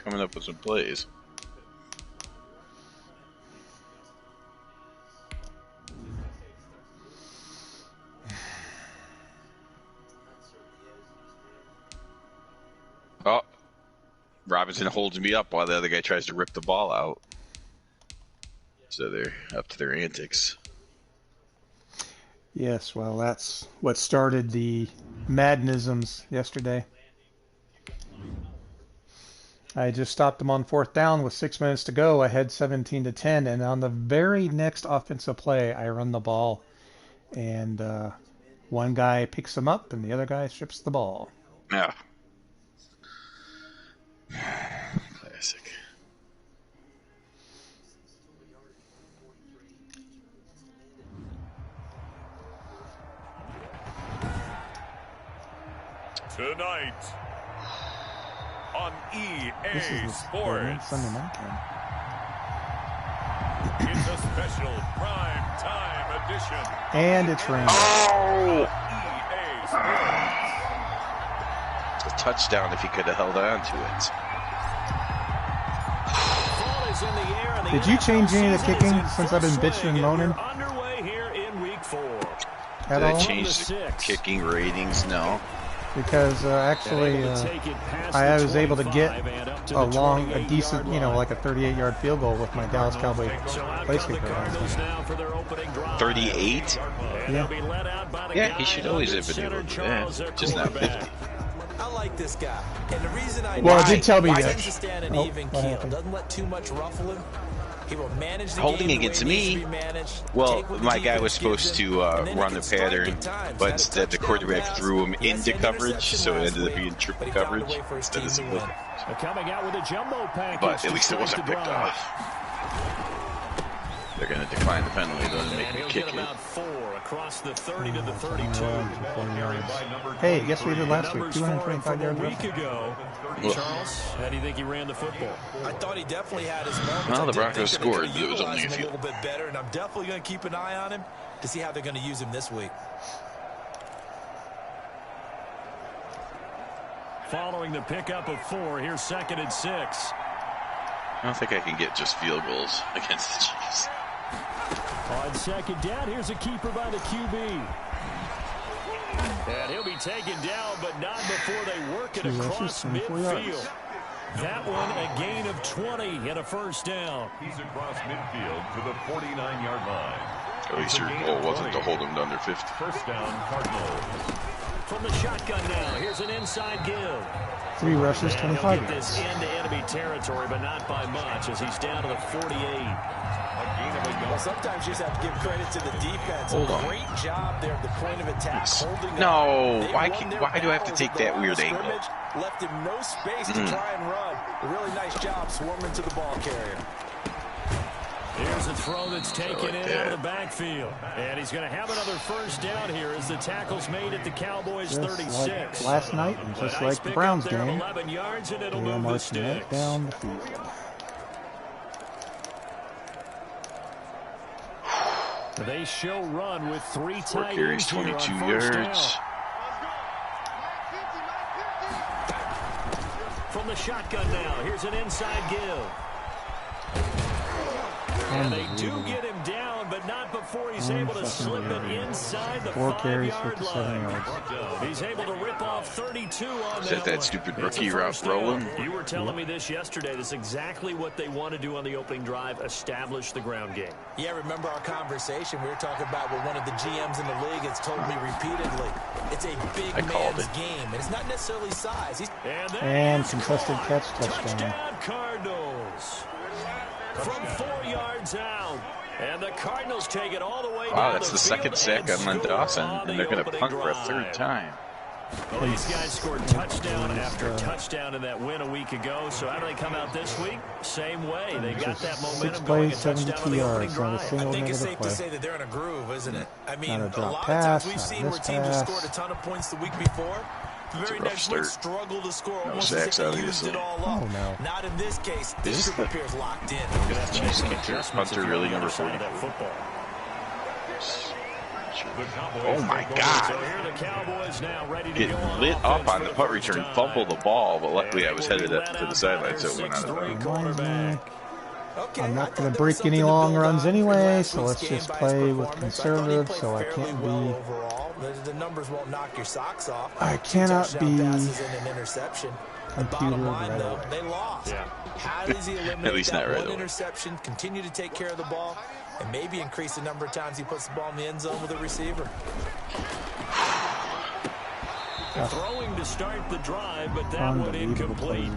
coming up with some plays. Oh, Robinson holds me up while the other guy tries to rip the ball out. So they're up to their antics. Yes, well, that's what started the Madnisms yesterday. I just stopped them on 4th down with 6 minutes to go, ahead 17-10, and on the very next offensive play, I run the ball, and one guy picks them up, and the other guy strips the ball. Yeah. Classic. Tonight on EA Sports. Sunday night game. It's a special prime time edition. And it's raining. Oh! EA Sports. A touchdown if he could have held on to it. Did you change any of the kicking since I've been bitching and moaning? Did I change the kicking ratings? No. Because actually, I was able to get a decent, like a 38-yard field goal with my Dallas Cowboys place kicker. 38? Yeah. Yeah, he should always have been able to do that. Just not 50. I like this guy, and the reason I well, it did tell me that. He stand an even keel. Doesn't let too much ruffle him. He will manage the Holding game against me. Well, my guy was supposed to run the pattern, but instead the quarterback threw him into coverage, so it ended up being triple coverage instead of single. But at least it wasn't picked off. They're going to decline the penalty, though, and make me kick it. Across the 30 to the 32. Hey, guess what he did last week? 225 yards. Charles, how do you think he ran the football? I thought he definitely had his moments. Well, the Broncos scored. It was only a few. little bit better, and I'm definitely going to keep an eye on him to see how they're going to use him this week. Following the pickup of 4, here's 2nd and 6. I don't think I can get just field goals against the Chiefs. On 2nd down, here's a keeper by the QB. And he'll be taken down, but not before they work it across midfield. That one, a gain of 20 and a 1st down. He's across midfield to the 49-yard line. At least your goal wasn't to hold him to under 50. 1st down, Cardinals. From the shotgun now, here's an inside give. 3 rushes, 25 yards. This into enemy territory, but not by much, as he's down to the 48. Well, sometimes you just have to give credit to the defense. Great job there at the point of attack. No, why do I have to take that weird angle? Left him no space to try and run. A really nice job swarming to the ball carrier. Here's a throw that's taken in out of the backfield. And he's going to have another 1st down here as the tackle's made at the Cowboys' 36. Like last night, and just like the Browns game, 11 yards and it'll they're move the marching right sticks. down the field. They show run with 3 4 tight carries, ends 22 here on 1st yards. down. From the shotgun now, here's an inside give. And they do get him down, but not before he's able to slip it inside the 4 carries, 5-yard 57 line. yards. He's able to rip off 32 on Is that one. stupid rookie route rolling? You were telling me this yesterday. That's exactly what they want to do on the opening drive, establish the ground game. Yeah, remember our conversation? We were talking about what one of the GMs in the league has told me repeatedly. It's a big man's game, and it's not necessarily size. And contested catch touchdown. Cardinals. From 4 yards out. And the Cardinals take it all the way down. Wow, that's the 2nd sack on Dawson, and they're going to punt for a 3rd time. Well, these guys scored touchdown after touchdown in that win a week ago. So how do they come out this week? Same way. They got that momentum going, a touchdown on the opening drive. I think it's safe to say that they're in a groove, isn't it? I mean, a lot of pass, times we've seen where teams have scored a ton of points the week before. The very next week struggle to score almost as if they used it all up. Oh, no. Not in this case. This group appears locked in. Is the Chiefs kicker punter really number 40? Oh my God! Get lit up on the punt return, fumble the ball, but luckily I was headed to the sideline, so it went out of bounds. I'm not going to break any long runs anyway, so let's just play with conservative. So I can't be. The numbers won't knock your socks off. I cannot be. Bottom line, though, they lost. Yeah. How does he eliminate At least that not right one away. interception, continue to take care of the ball, and maybe increase the number of times he puts the ball in the end zone with a receiver? Throwing to start the drive, but that one incomplete.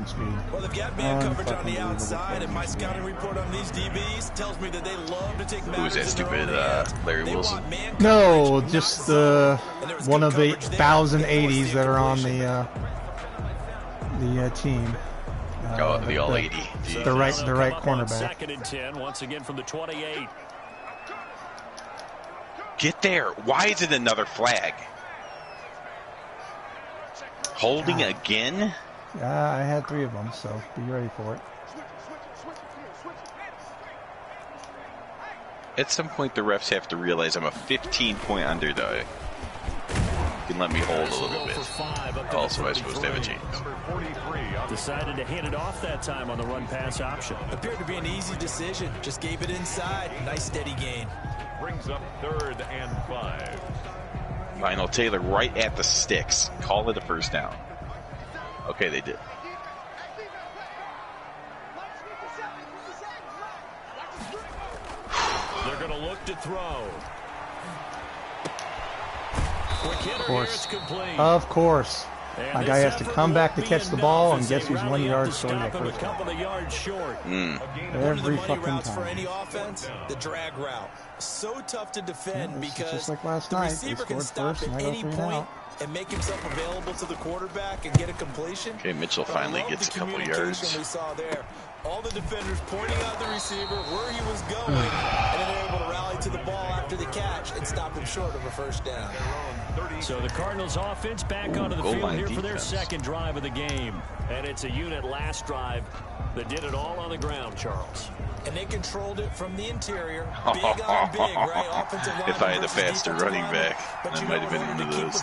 Well, they've got man coverage on the outside, and my scouting report on these DBs tells me that they love to take Who was that stupid Larry Wilson? No, just one of the 1,080s that are on the team. The all 80. The right cornerback. Second and 10, once again from the 28. Get there. Why is it another flag? Holding again? Yeah, I had 3 of them, so be ready for it. At some point, the refs have to realize I'm a 15-point underdog. You can let me hold a little bit. Also, I'm supposed to have a chance. Decided to hand it off that time on the run-pass option. Appeared to be an easy decision. Just gave it inside. Nice steady gain. Brings up 3rd and 5. Lionel Taylor right at the sticks. Call it a first down. Okay, they did. They're going to look to throw. Of course. My guy has to come back to catch the ball, and guess who's 1 yard short of the first down. Every fucking for any offense, the drag route. So tough to defend because just like last the night. receiver can stop at any point and make himself available to the quarterback and get a completion. Okay, Mitchell finally gets a couple yards. We saw there. All the defenders pointing out the receiver where he was going, and then they're able to rally to the ball after the catch and stop him short of a first down. So the Cardinals offense back onto the field here for their second drive of the game. And it's a unit last drive that did it all on the ground, Charles. And they controlled it from the interior. Big on big, right? Offensive line if I had a faster running back, I might have been into those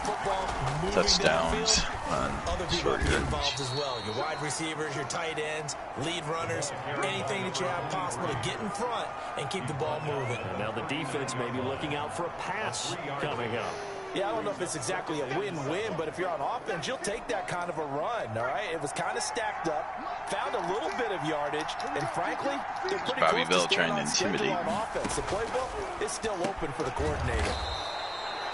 touchdowns on short involved as well. Your wide receivers, your tight ends, lead runners, anything that you have possible to get in front and keep the ball moving. And now the defense may be looking out for a pass coming up. Yeah, I don't know if it's exactly a win-win, but if you're on offense, you'll take that kind of a run, all right? It was kind of stacked up, found a little bit of yardage, and frankly, they're pretty Bobby close Bell trying to intimidate on offense. The playbook is still open for the coordinator.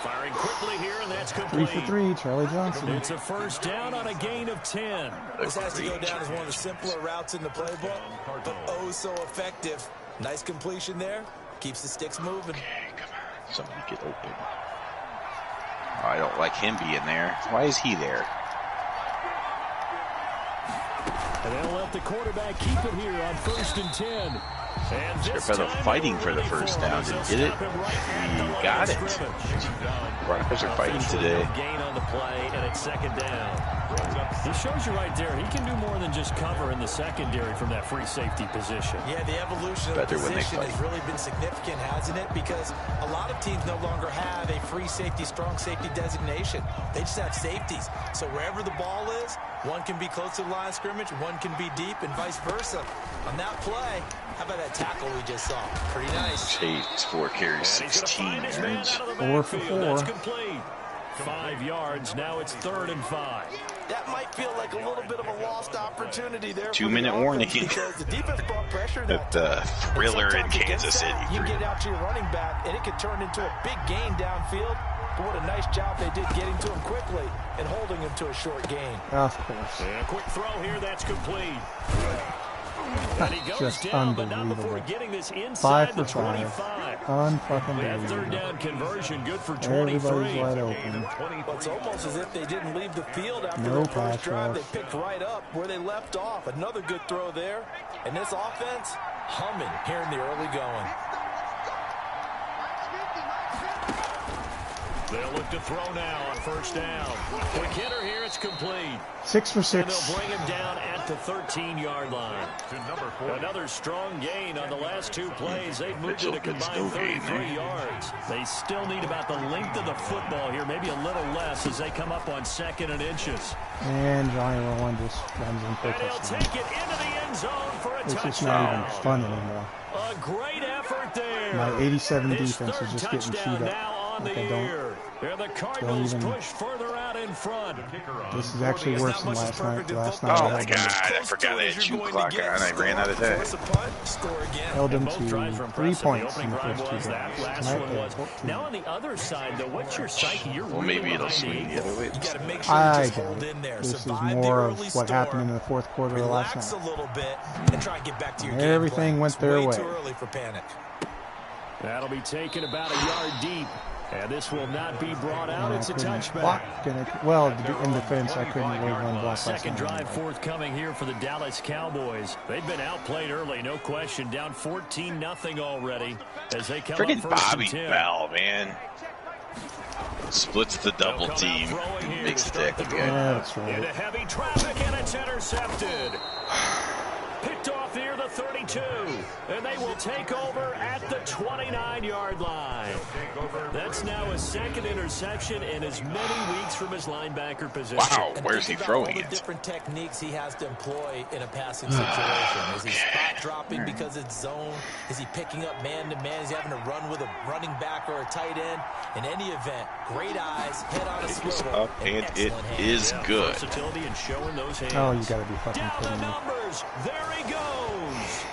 Firing quickly here, and that's complete. 3 for 3, Charlie Johnson. It's a first down on a gain of 10. This has to go down as one of the simpler routes in the playbook, but oh so effective. Nice completion there. Keeps the sticks moving. Okay, come on. Somebody get open. Oh, I don't like him being there. Why is he there? And they'll let the quarterback keep it here on 1st and 10. Scarpello fighting for the first down. Did he get it? He got it. Broncos are fighting today. Gain on the play, and it's second down. He shows you right there, he can do more than just cover in the secondary from that free safety position. Yeah, the evolution of the position has really been significant, hasn't it? Because a lot of teams no longer have a free safety, strong safety designation. They just have safeties. So wherever the ball is, one can be close to the line of scrimmage, one can be deep, and vice versa. On that play, how about that tackle we just saw? Pretty nice. Chase, 4 carries, 16 yards. 4 for 4. That's complete. 5 yards. Now it's 3rd and 5. That might feel like a little bit of a lost opportunity there. 2-minute warning. Because the defense brought pressure that thriller in Kansas City. You get out to your running back, and it could turn into a big gain downfield. But what a nice job they did getting to him quickly and holding him to a short gain. Of course. And a quick throw here. That's complete. And he goes Just down, but not before unbelievable. getting this inside 5 for 5. Unfucking that believable. 3rd down conversion good for 23. Everybody's wide open. Well, it's almost as if they didn't leave the field after No their first drive. rush. They picked right up where they left off. Another good throw there. And this offense, humming here in the early going. They'll look to throw now on first down. Quick hitter here, it's complete. 6 for 6. And they'll bring him down at the 13-yard line. Another strong gain on the last 2 plays. They've moved it a combined 33 yards. They still need about the length of the football here, maybe a little less as they come up on 2nd and inches. And Johnny Rowan just runs in for a touchdown. Take it into the end zone for a touchdown. It's not even fun anymore. A great effort there. My 87 defense is just getting chewed up. Like I the Cardinals push further out in front. This is actually worse than last night. Oh my God, I forgot I had shoot clock on. I ran out of time. Held them to 3 points in the first 2 games. Now on the other side, though, what's your psyche? You're well, maybe it'll swing the other way. I doubt it. This is more of what happened in the 4th quarter of last night. Everything went their way. That'll be taken about a yard deep. And this will not be brought out. It's a touchback. Well, in defense, I couldn't really run block. Second drive forthcoming here for the Dallas Cowboys. They've been outplayed early, no question. Down 14-0 already as they come friggin' up first Bobby and 10. Bell, man. Splits the double team. Makes the tackle again. Yeah, that's right. Into heavy traffic, and it's intercepted. Picked off near the 32, and they will take over at the 29-yard line. That's now a 2nd interception in as many weeks from his linebacker position. Wow, where's he throwing it? Different techniques he has to employ in a passing situation. Is he spot dropping because it's zone? Is he picking up man-to-man? Is he having to run with a running back or a tight end? In any event, great eyes, head on a swivel, up, and it is good. And showing those hands. Oh, you gotta be fucking Down kidding the me. numbers. There he goes.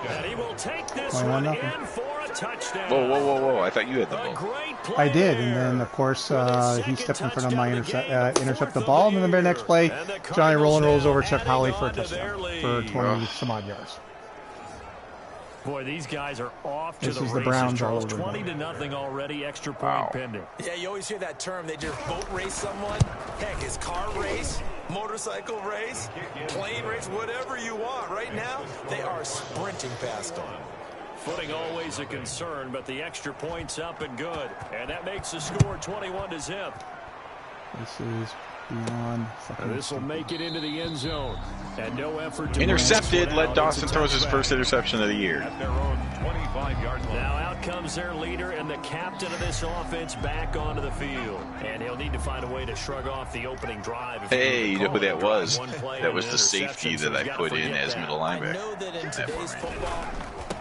And he will take this 21-0. one in for a touchdown. Whoa. I thought you had the ball. I did, and then, of course, he stepped in front of my intercept the ball, and then the very next play, Johnny rolls over Chuck Howley for a touchdown for 20-some-odd yards. Boy, these guys are off to this the is races, the Browns Charles. all over 20-0 already, extra point pending. Yeah, you always hear that term. They just boat race someone. Heck, it's car race, motorcycle race, plane race, whatever you want. Right now, they are sprinting past them. Footing always a concern, but the extra point's up and good. And that makes the score 21-0. This is beyond. This will make it into the end zone. And no effort to intercepted. Led Dawson throws his first interception of the year. At their own 25-yard line. Now out comes their leader and the captain of this offense back onto the field. And he'll need to find a way to shrug off the opening drive. Hey, you know who that was? That was the safety that I put in as middle linebacker. I know that in today's football,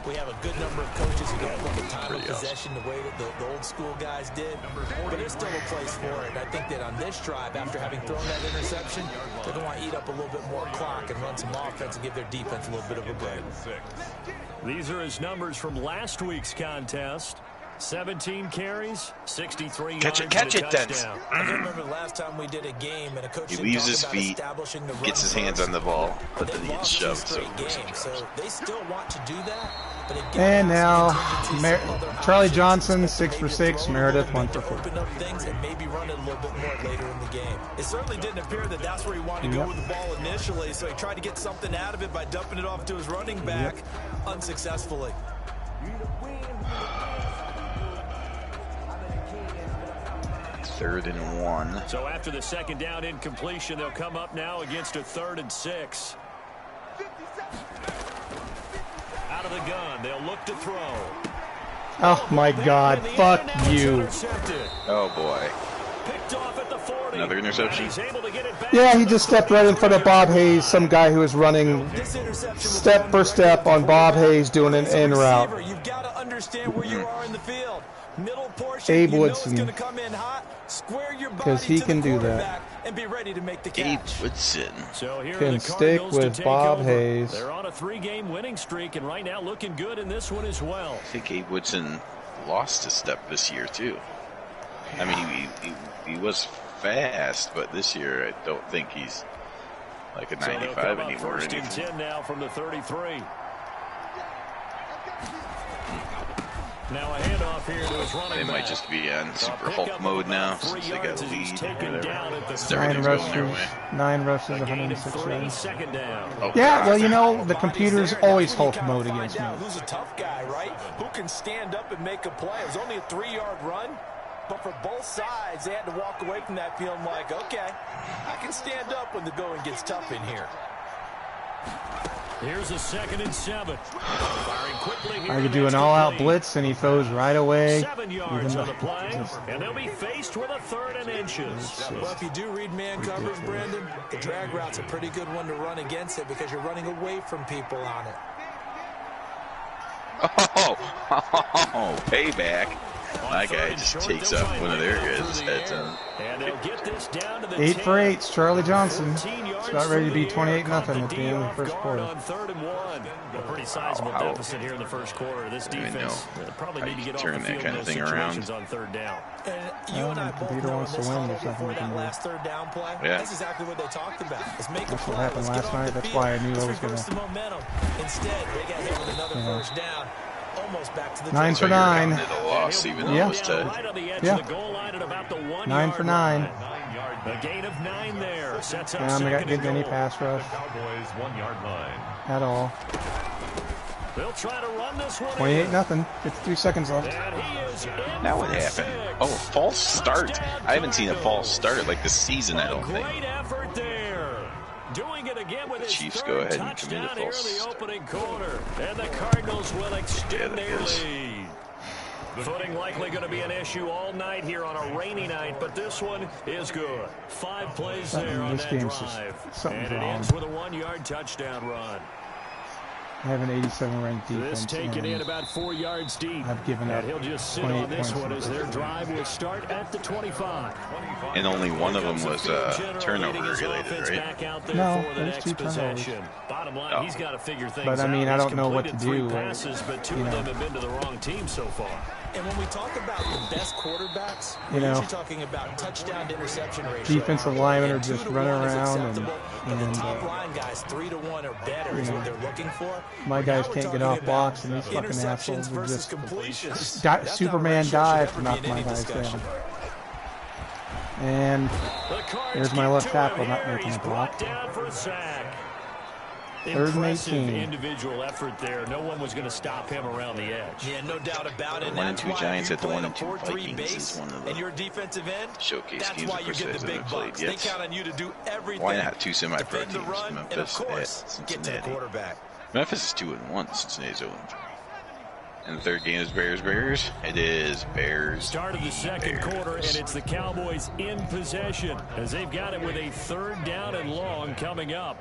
we have a good number of coaches who don't put the time of possession the way that the old school guys did. But there's still a place for it. And I think that on this drive, after having thrown that interception, they're going to want to eat up a little bit more clock and run some offense and give their defense a little bit of a break. These are his numbers from last week's contest. 17 carries, 63 yards. Catch it, then. I remember the last time we did a game and a coach he leaves his feet, gets his hands on the ball, but then he gets shoved. So they still want to do that. And now, Charlie Johnson, 6 for 6. Meredith, 1 for 4. Open up things and maybe run it a little bit more later in the game. It certainly didn't appear that that's where he wanted to go with the ball initially, so he tried to get something out of it by dumping it off to his running back unsuccessfully. Third and 1. So after the second down incompletion, they'll come up now against a 3rd and 6. Out of the gun, they'll look to throw. Oh my God! Fuck you! Oh boy! Picked off at the 40. Another interception. Yeah, he just stepped right in front of Bob Hayes, some guy who was running step for step on Bob Hayes doing an in route. You've got to understand where you are in the field. Middle portion, Abe you know it's Woodson, going to come in hot. Square your body because he to can the do that. And be ready to make the catch. Abe Woodson can stick with Bob Hayes. They're on a 3-game winning streak, and right now looking good in this one as well. I think Abe Woodson lost a step this year too. I mean, he was fast, but this year I don't think he's like a 95 anymore. First and 10 now from the 33. Now a handoff here to his running They back. might just be on super Hulk mode now since they got a lead. Nine rushes, A gain of 106 3, yards. second down. Oh, Yeah, well, you know, the computer's always Hulk mode against me. Who's a tough guy, right? Who can stand up and make a play? It was only a 3-yard run, but for both sides, they had to walk away from that feeling like, okay, I can stand up when the going gets tough in here. Here's a 2nd and 7. Firing quickly here. I could do an all-out blitz, and he throws right away. 7 yards on the play, and they'll be faced with a 3rd and inches. Well, if you do read man coverage, Brandon, the drag route's a pretty good one to run against it because you're running away from people on it. Oh, payback. My guy just takes off one of their guys' heads on. And they'll get this down to the 8 for 8, it's Charlie Johnson. 13 yards It's about ready to be from the air. 28-0 at the end of the first quarter. On 3rd and 1. A pretty sizable deficit here in the first quarter. This defense probably need to get off the field in those situations on 3rd down. And you and I both computer know in wants to this win, huddle there's nothing before we can that do. last 3rd down play, Yeah. that's exactly what they talked about. Let's make a That's what play. happened Let's last get off night. the That's field. why I knew I was Let's gonna. reverse the momentum. Instead, they got hit with another first down. Almost back to the 9 So for you're 9. counting it a loss, even though it was tied. Right on the edge Yeah. of the goal line at about the 1 9 for 9. A gain of 9 there. Sets up And I'm not 2nd and getting any goal. pass rush Cowboys 1-yard line. at all. They'll try to run this one 28-0. 53 seconds left. And he is in Now what for happened? 6. Oh, false start. I haven't seen a false start like this season, I don't think. Great effort there. Doing it again with his Chiefs 3rd go ahead and commit a touchdown here false in the start. opening quarter. And the Cardinals will extend Yeah, their that is. lead. Footing likely going to be an issue all night here on a rainy night, but this one is good. 5 plays there on This that game's just drive. something's And it wrong. ends with a 1-yard touchdown run. I have an 87 ranked defense. This taken in and about 4 yards deep. I've given up And he'll just sit 28 on this points one in as the their first drive will start at the 25. And only one of them was General turnover leading his related, offense right? back out there No, for the there's next 2 turnovers. possession. Bottom line, Oh. he's got to figure things But, I mean, out. I He's don't know what to completed 3 do, passes, but 2 you of know. them have been to the wrong team so far. And when we talk about the best quarterbacks, You we're know, usually talking about touchdown to interception ratio. defensive linemen are And 2 just to running 1 is around acceptable, but and the top line guys 3 to 1 or better is you what know, they're looking for. my But guys now we're can't get talking off about blocks, and these fucking interceptions assholes are versus just completions. Di- That's not a Superman ratio dive should to ever knock be in my any guys discussion. down. And The Cards there's my get left to tackle him not here. making He's a block. brought down for a sack. 3rd and Impressive 18. individual effort there. No one was going to stop him around the edge. Yeah, no doubt about it. 1 and 2 Giants at the 1 1 and 2 Vikings is one of and the your defensive end, showcase that's games why of you get the I've big played. bucks. Yes. They count on you to do everything. Why not 2 semi-pro Defend the teams? run, and of Memphis course, at get to the Cincinnati. quarterback. Memphis is 2-1. Cincinnati's 0-3. And the 3rd game is Bears. It is Bears. Start of the 2nd quarter, and it's the Cowboys in possession as they've got it with a 3rd down and long coming up.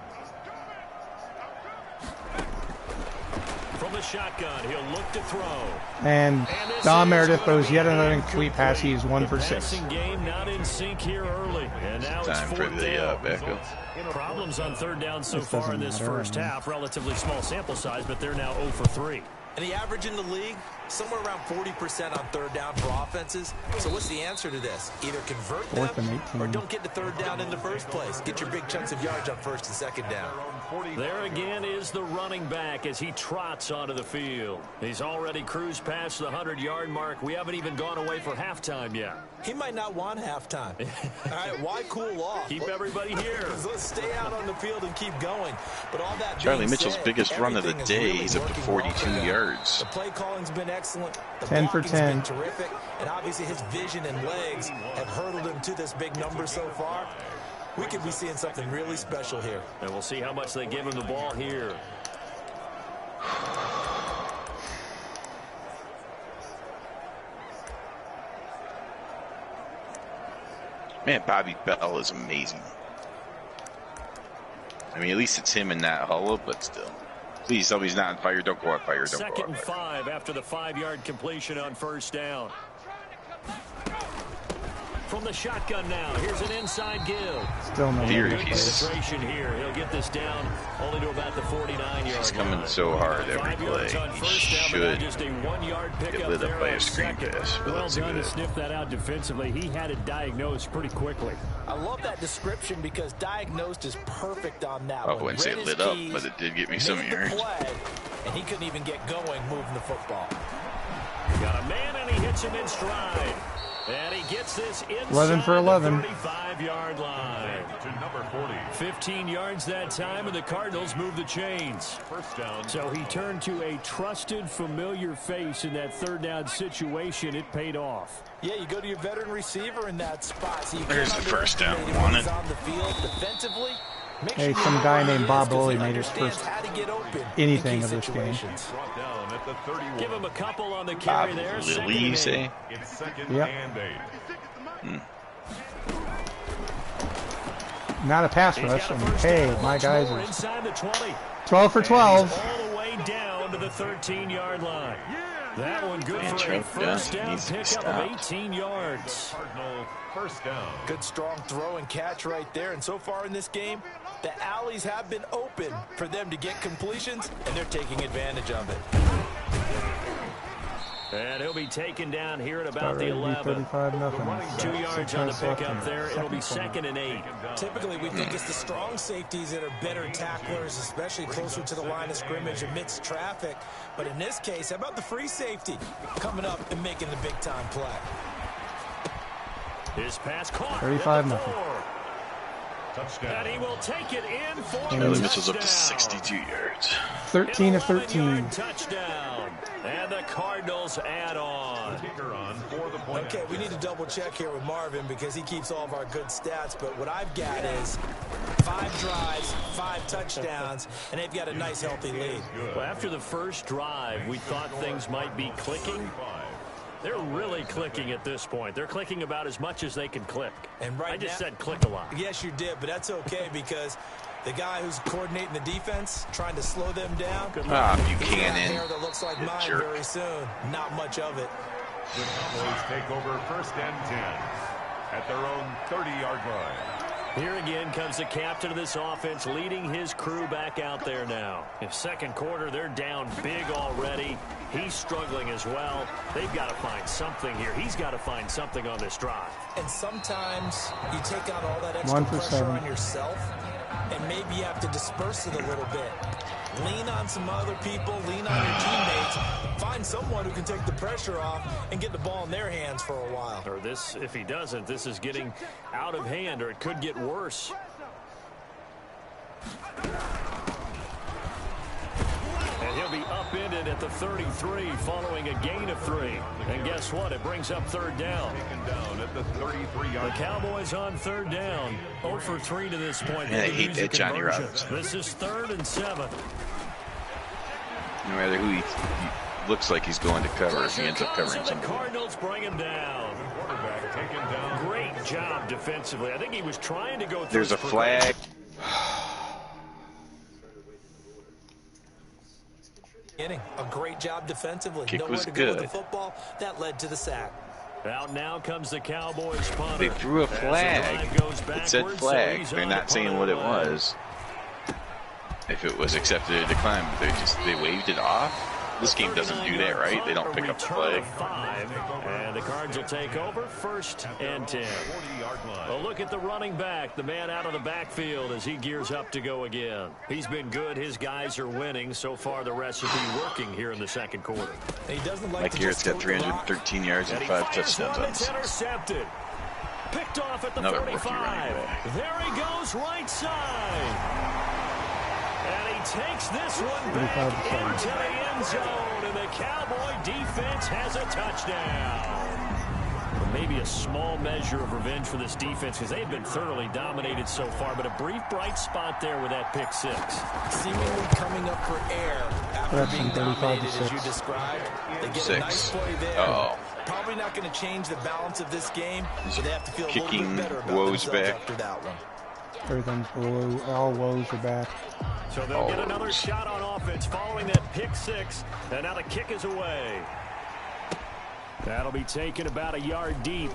From the shotgun, he'll look to throw. And Don Meredith throws yet another incomplete pass. He is 1 for 6. Passing game not in sync here early, and now it's Time for 4th the down. backup. Problems on 3rd down so This far doesn't in this matter, first I mean. half. Relatively small sample size, but they're now 0 for 3. And the average in the league, somewhere around 40% on 3rd down for offenses. So what's the answer to this? Either convert them 4th and 18. or don't get to 3rd down in the first place. Get your big chunks of yards on 1st and 2nd down. There again is the running back as he trots onto the field. He's already cruised past the 100-yard mark. We haven't even gone away for halftime yet. He might not want halftime. All right, why cool off? Keep everybody here. Let's stay out on the field and keep going. But all that Charlie being Mitchell's said, biggest run of the everything is day. really He's up to working well 42 for them. yards. The play calling's been excellent. The 10 for blocking's 10. been terrific. And obviously his vision and legs have hurdled him to this big number so far. We could be seeing something really special here. And we'll see how much they give him the ball here. Man, Bobby Bell is amazing. I mean, at least it's him in that hollow, but still. Please tell me he's not on fire. Don't go on fire. Don't go 2nd on and fire. 5 after the 5-yard completion on 1st down. From the shotgun now, here's an inside give. Still no. Here, Good he's penetration here. He'll get this down only to about the 49-yard line. He's coming so hard every 5 yards play. on He 1st down, but now should just a 1-yard get pickup lit up there by on a screen 2nd. pass. But Well let's see done what to it is. sniff that out defensively. He had it diagnosed pretty quickly. I love that description because diagnosed is perfect on that I one. wouldn't say Read his lit up, keys, but it did get me some made the yards. play, and he couldn't even get going moving the football. Got a man, and he hits him in stride. And he gets this inside 11 for 11. the 35-yard line. To number 40. 15 yards that time, and the Cardinals move the chains. First down. So he turned to a trusted, familiar face in that third down situation. It paid off. Yeah, you go to your veteran receiver in that spot. So you There's can't the first down. underestimate Want him it? when he's on the field defensively. Make Hey, sure some you guy know where named he Bob is 'cause Lilly he made his understands first how to get open in anything key of this game. situations. Brought down at the 31. Give him a couple on the carry Bob there. Lilly, you say? It's second Yep. and 8. Not a pass He's rush. got a And first hey, down my once guys more are inside the 20. 12 for And 12. he's all the way down to the 13-yard line. That one good Man, for a Trevor first Dunn down needs to be pickup of stopped. 18 yards. Cardinal first down. Good strong throw and catch right there. And so far in this game, the alleys have been open for them to get completions, and they're taking advantage of it. And he'll be taken down here at about the 11. 35-0. 2 yards on the pickup there. It'll be second and 8. Typically, we think it's the strong safeties that are better tacklers, especially closer to the line of scrimmage amidst traffic. But in this case, how about the free safety coming up and making the big-time play? His pass caught. 35-0. Touchdown. And he will take it in for the Charlie Mitchell's up to touchdown. 62 yards. 13 of 13. 11-yard touchdown. And the Cardinals add on. Kicker on for the point. Okay, we need to double-check here with Marvin because he keeps all of our good stats. But what I've got is 5 drives, 5 touchdowns, and they've got a nice, healthy lead. Well, after the first drive, we thought things might be clicking. They're really clicking at this point. They're clicking about as much as they can click. And right I just now- said click a lot. Yes, you did, but that's okay because the guy who's coordinating the defense, trying to slow them down, Ah, he's got Buchanan. hair that looks like You mine jerk. very soon. Not much of it. The Cowboys take over first and 10 at their own 30-yard line. Here again comes the captain of this offense leading his crew back out there now. In second quarter, they're down big already. He's struggling as well. They've got to find something here. He's got to find something on this drive. And sometimes you take out all that extra 1 for pressure 7. on yourself, and maybe you have to disperse it a little bit. Lean on some other people, lean on your teammates, find someone who can take the pressure off and get the ball in their hands for a while. Or this, if he doesn't, this is getting out of hand, or it could get worse. And he'll be upended at the 33 following a gain of 3. And guess what? It brings up third down. Taken down at the 33-yard The Cowboys on third down. 0 for 3 to this point. Yeah, I They hate lose the that Johnny conversion. Robinson. This is 3rd and 7. No matter who he looks like he's going to cover, if he ends up covering The somebody. Cardinals bring him down. quarterback taken down. Great job defensively. I think he was trying to go through. There's a flag. A great job defensively. Kick Nowhere was to go with good. the football. That led to the sack. Out now comes the Cowboys punter. They threw a As the flag. drive goes It said backwards, so flag. he's They're on not to saying punt what it away. was. If it was accepted or declined, they waved it off. This game doesn't do that, right? They don't pick up the Return flag. of 5, and the Cards will take over 1st and 10. 40-yard line. A look at the running back, the man out of the backfield as he gears up to go again. He's been good. His guys are winning. So far, the recipe working here in the second quarter. He doesn't like Mike to Garrett's just got go to the rock. 313 yards and And he 5 fires touchdowns one on that's this. intercepted. Picked off at the Another rookie 45. running back. There he goes, right side. And he takes this one back 35-7. into the end zone. And the Cowboy defense has a touchdown. Maybe a small measure of revenge for this defense because they've been thoroughly dominated so far. But a brief bright spot there with that pick 6. Seemingly coming up for air after That's being from 35 to dominated, as you 6. described. They get a 6. nice play there. Oh. Probably not going to change the balance of this game, but they have to feel a little Kicking bit better about woes themselves back. after that one. Everything's below. All woes are back. So they'll get Oh. another shot on offense following that pick 6. And now the kick is away. That'll be taken about a yard deep.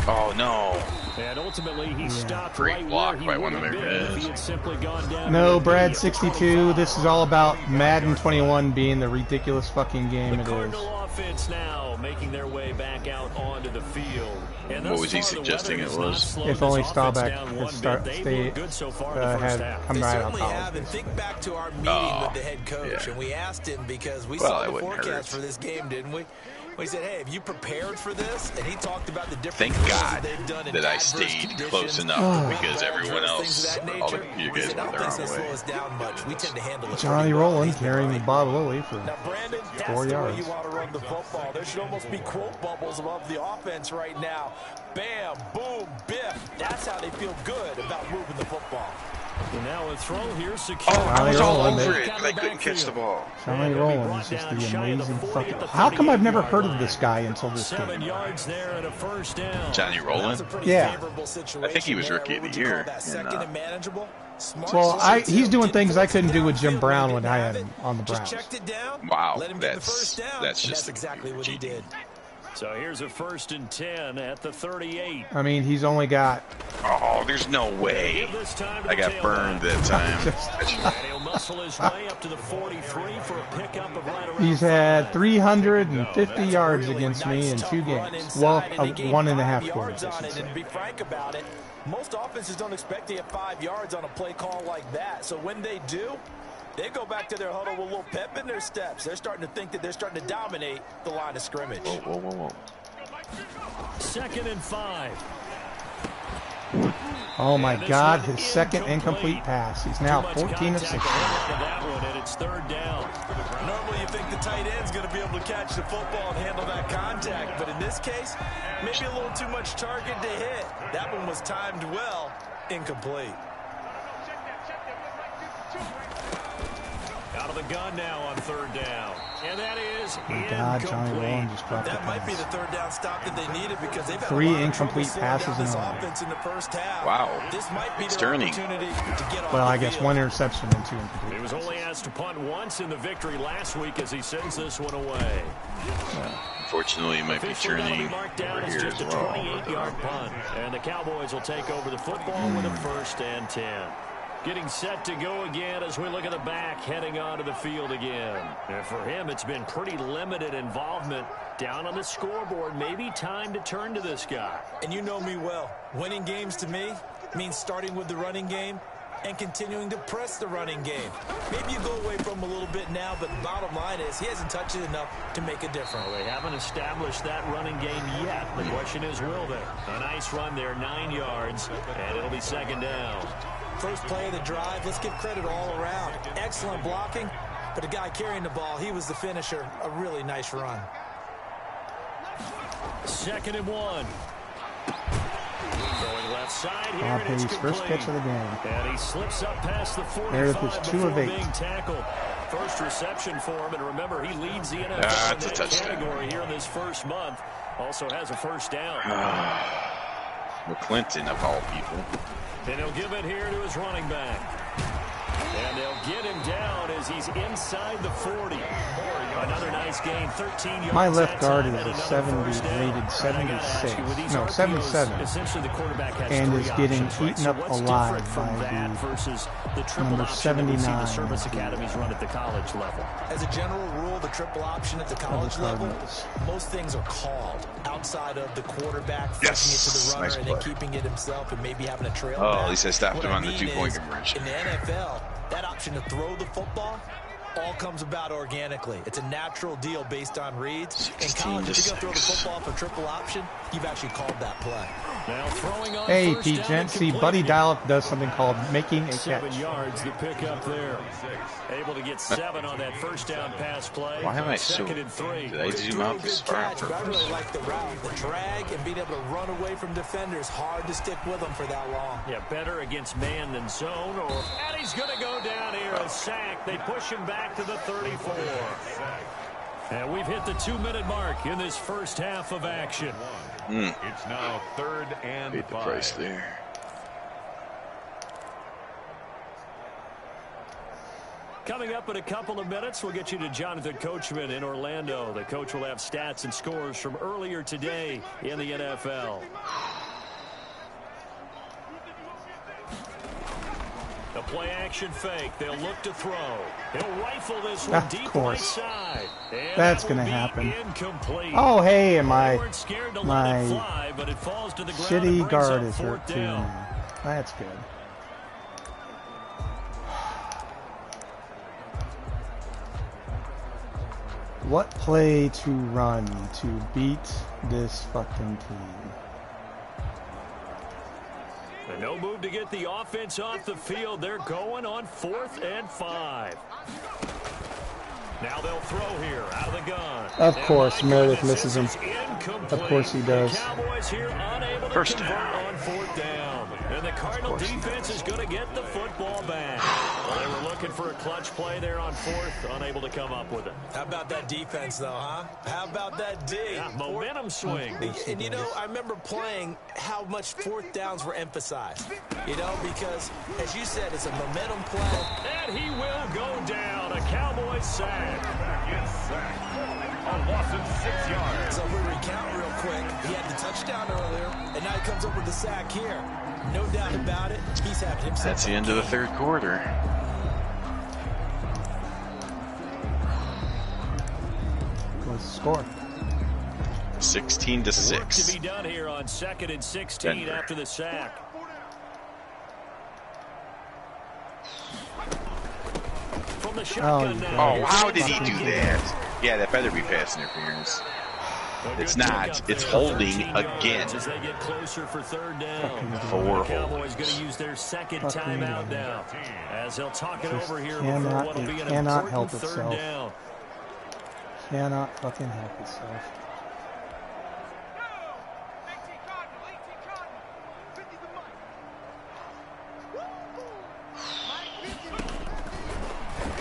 Oh, no. And ultimately, he stopped Great right block where he by would one of have their been if guys. he had simply gone down. No, to the Brad knee at 62. 25. This is all about Madden 21 being the ridiculous fucking game The it is. Cardinal offense now making their way back out onto the field. And What thus was he far, the suggesting weather it has not was? slowed If this only offense Staubach down had one start- bit. They stayed- look good so far in the first had half. come They right out of certainly college. have, and think back to our meeting Oh, with the head coach, yeah. and we asked him because we Well, saw it the wouldn't forecast hurt. for this game, didn't we? He said, hey, have you prepared for this? And he talked about the different Thank things God that they've done in that I adverse stayed conditions. close enough because Ball everyone drills, things else, of that all the nature. you He guys said, I went don't their think own they slow way. us down much. We tend to handle it Johnny pretty well. Rowland carrying Bob Lilly for Now, Brandon, that's 4 the way yards. you want to run the football. There should almost be quote bubbles above the offense right now. Bam, boom, biff. That's how they feel good about moving the football. And now a throw here, secure. Oh, I was all Rowland, over it, but I couldn't catch the ball. Johnny Rowland is just the amazing fucking. How come I've never heard of this guy until this 7 game? yards there and a first down. Johnny Rowland? Yeah. I think he was rookie of the year. Well, he's doing things I couldn't do with Jim Brown when I had him on the Browns. Wow, that's exactly what he did. So here's a 1st and 10 at the 38. I mean, he's only got. Oh, there's no way. I got burned that time. And he'll muscle his way up to the 43 for a pickup of right around. He's had 350 yards against me in 2 games. Well, 1.5 quarters. And to be frank about it, most offenses don't expect to get 5 yards on a play call like that. So when they do, they go back to their huddle with a little pep in their steps. They're starting to think that they're starting to dominate the line of scrimmage. Whoa. 2nd and 5. Oh my God, his second incomplete pass. He's now 14 of 16. That one, and it's 3rd down. Normally you think the tight end's going to be able to catch the football and handle that contact, but in this case, maybe a little too much target to hit. That one was timed well, incomplete. Out of the gun now on 3rd down. And that is God, Johnny Rowland just dropped That might be the 3rd down stop that they needed because they've had 3 a lot incomplete of trouble passes slowing in down a this row. offense in the first half. Wow. This might be It's their turning. opportunity to get off Well, the I guess field. 1 interception and 2 incomplete. He was only asked to punt once in the victory last week as he sends this one away. Unfortunately, it might be Officially that'll turning marked down over as here just as a well. 28-yard punt. And the Cowboys will take over the football with a 1st and 10. Getting set to go again as we look at the back, heading onto the field again. And for him, it's been pretty limited involvement down on the scoreboard. Maybe time to turn to this guy. And you know me well. Winning games to me means starting with the running game and continuing to press the running game. Maybe you go away from him a little bit now, but bottom line is he hasn't touched it enough to make a difference. Well, they haven't established that running game yet. The question is, will they? A nice run there, 9 yards, and it'll be 2nd down. First play of the drive, let's give credit all around. Excellent blocking, but the guy carrying the ball, he was the finisher. A really nice run. 2nd and 1. Going left side here, Bob and it's Hayes' first complete. catch of the game. And he slips up past the 45 Meredith is 2 of before 8. being tackled. First reception for him, and remember, he leads the NFL That's in a that touchdown. category here in this first month. Also has a 1st down. McClinton, of all people. And he'll give it here to his running back. And they'll get him down as he's inside the 40. Another nice gain, 13 yards. My left guard that is time, a and 70, another first down. rated And I gotta 76. ask you, with these No, RPOs, 77. Essentially, the quarterback has And 3 is getting options, right? eaten So up what's alive different from by that the versus the triple number option that we see the 79 service of the academies run at the college level? As a general rule, the triple option at the college level, Cardinals. most things are called outside of the quarterback flipping Yes. it to the runner Nice and then play. keeping it himself and maybe having a trail Oh, back. at least I stopped What him I on the mean 2-point is, conversion. In the NFL, that option to throw the football all comes about organically. It's a natural deal based on reads. In 16 college, to if you're going to throw the 6. football for triple option, you've actually called that play. Now throwing on Hey, first Pete down Gent, and see, complete Buddy again. Diallo does something called making a 7 catch. yards, the pick up there. Able to get 7 on that first down pass play. Why am I so... 2nd and 3. Did I zoom out this Good far on catch, but I purpose? really like the route. The drag and being able to run away from defenders. Hard to stick with them for that long. Yeah, better against man than zone. And he's going to go down here, a sack. They push him back to the 34. And we've hit the 2-minute mark in this first half of action. It's now 3rd and Paid the 5. price there. Coming up in a couple of minutes, we'll get you to Jonathan Coachman in Orlando. The coach will have stats and scores from earlier today in the NFL. The play action fake. They'll look to throw. He'll rifle this one Of deep right course. side. And That's that will gonna be happen. Incomplete. Oh, hey, and They weren't scared to let it my fly, but it falls to the ground and shitty brings guard up is hurt 4th too. down. Man. That's good. what play to run to beat this fucking team? And no move to get the offense off the field. They're going on 4th and 5. Now they'll throw here out of the gun. Of course, Meredith misses him. Of course he does. The Cowboys here unable to First convert down. on 4th down. And the Cardinal defense is going to get the football back. Well, they were looking for a clutch play there on 4th, unable to come up with it. How about that defense, though, huh? How about that D? Yeah, momentum swing. And, you know, I remember playing how much 4th downs were emphasized. You know, because, as you said, it's a momentum play. And he will go down. A Cowboys sack. A loss of 6 yards. So if we recount real quick, he had the touchdown earlier, and now he comes up with the sack here. No doubt about it. He's having himself. That's the end of the 3rd quarter. What's the score? 16 to Work 6. to be done here on 2nd and 16 Denver. after the sack. From the shotgun now. Oh, how did he do that? Yeah, that better be pass interference. It's not. It's holding again. As they get closer for 3rd down. 4 The Cowboys going to use their 2nd timeout now. As they'll talk it over here before what will be an important 3rd down. Cannot fucking help itself.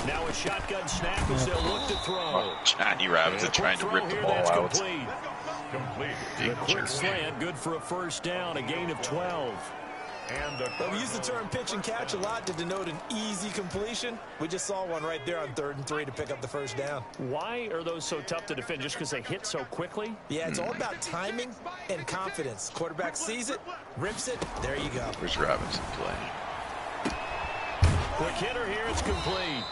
Now a shotgun snap as they'll look to throw. Oh, Johnny Robinson trying to rip the ball out. Complete. The quick slant, good for a 1st down, a gain of 12. We use the term pitch and catch a lot to denote an easy completion. We just saw one right there on 3rd and 3 to pick up the 1st down. Why are those so tough to defend? Just because they hit so quickly? Yeah, it's all about timing and confidence. Quarterback sees it, rips it, there you go. Where's Robinson playing? Quick hitter here, it's complete.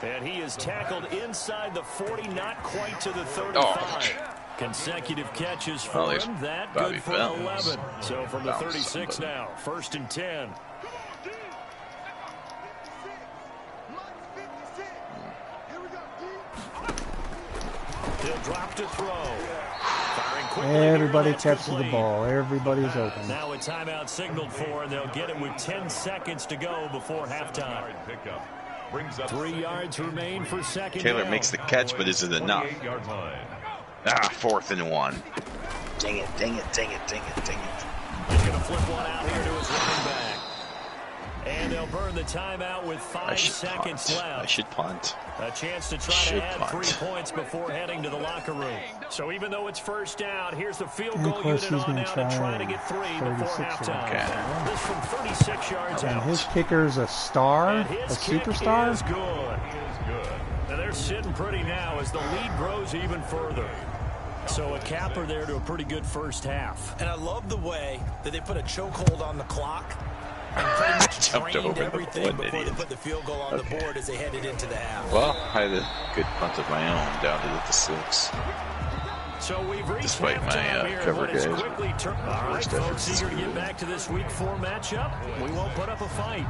And he is tackled inside the 40, not quite to the 35. Oh. Consecutive catches for him. That Bobby good for Bowens. 11. So from the Bowens 36 somebody. now, 1st and 10. He'll drop to throw. Firing quickly. Everybody here, catches the complete. ball. Everybody's open. Now a timeout signaled for, and they'll get it with 10 seconds to go before halftime. 3 yards remain for 2nd Taylor down. makes the catch, but is it enough? 48-yard line. Ah, 4th and 1. Dang it, dang it, dang it, dang it, dang it. He's going to flip one out here to his running back. And they'll burn the timeout with 5 seconds punt. left. I should punt. A chance to try to add 3 points before heading to the locker room. So even though it's 1st down, here's the field And of goal course unit he's on gonna now to try to try get 3 before 36 halftime. Okay. This from 36 yards And out. his kicker's a star, And a his kick superstar. is good. And they're sitting pretty now as the lead grows even further. So a capper there to a pretty good 1st half. And I love the way that they put a chokehold on the clock and pretty much Jumped trained over the everything one before idiot. they put the field goal on the board as they headed into the half. Well, I had a good punt of my own down to the 6. So we've reached Despite my, halftime here. cover Let us guys. quickly turn. All right, Worst folks, efforts. eager to get back to this Week 4 matchup. We won't put up a fight.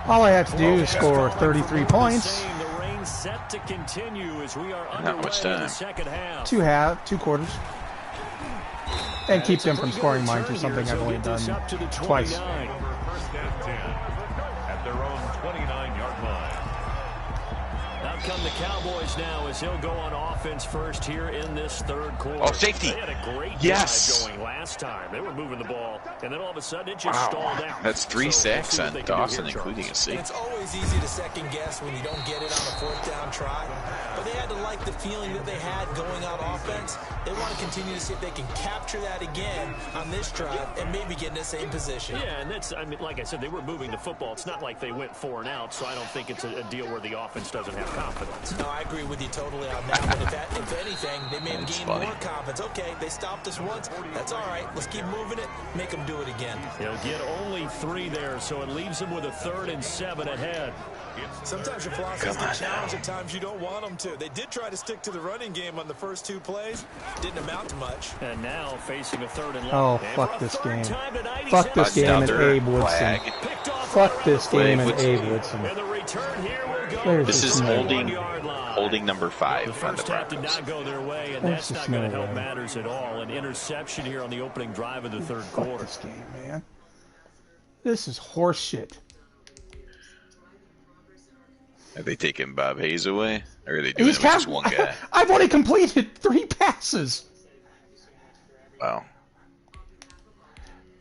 All I have to do is score 33 points. The rain set to continue as we are Not underway much in the time. 2nd half. 2 quarters. And keep them from scoring mine or something I've only done twice. First and 10 at their own 29-yard line. Out come the Cowboys now as he'll go on offense first here in this 3rd quarter. Oh, safety. They had a great Yes. drive going last time. They were moving the ball, and then all of a sudden it just Wow. stalled out. That's 3 So we'll sacks see what on they can do Dawson, here, including a And safety. it's always easy to second guess when you don't get it on a 4th down try. But they had to like the feeling that they had going on offense. They want to continue to see if they can capture that again on this drive and maybe get in the same position. Yeah, and that's, I mean, like I said, they were moving the football. It's not like they went 4 and out, so I don't think it's a deal where the offense doesn't have confidence. No, I agree with you totally on that. But if anything, they may have That's gained funny. more confidence. Okay, they stopped us once. That's all right. Let's keep moving it. Make them do it again. They'll get only 3 there, so it leaves them with a 3rd and 7 ahead. Sometimes your philosophy is to challenge at times you don't want them to. They did try to stick to the running game on the first 2 plays. Didn't amount to much. And now facing a 3rd and 11. Oh, And fuck for a this 3rd game. time tonight, he Fuck says this game and Another Abe Woodson. flag. picked off Fuck this game and Abe Woodson. And the return here will go. This is holding number 5 The on the first half did Broncos. not go their way, and that's not going to help matters at all. An interception here on the opening drive of the third quarter. This game, man. This is horseshit. Are they taking Bob Hayes away? Or are they doing it with just one guy? I've only completed 3 passes. Wow.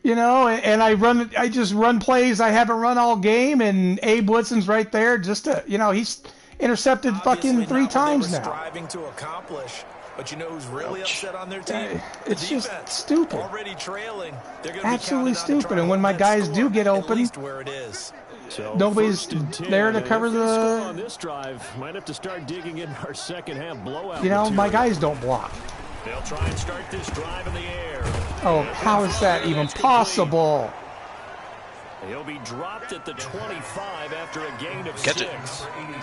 You know, and I just run plays I haven't run all game, and Abe Woodson's right there just to, you know, he's intercepted fucking 3 times now. Striving to accomplish, but you know who's really upset on their team? It's just stupid. Already trailing. They're gonna Absolutely stupid. And when my guys do get open, where it is. So nobody's there to cover the. On this drive, might have to start digging in our second half blowout. You know, my material. guys don't block. They'll try and start this drive in the air. Oh, how is that even possible? He'll be dropped at the 25 after a gain of Catch 6. it.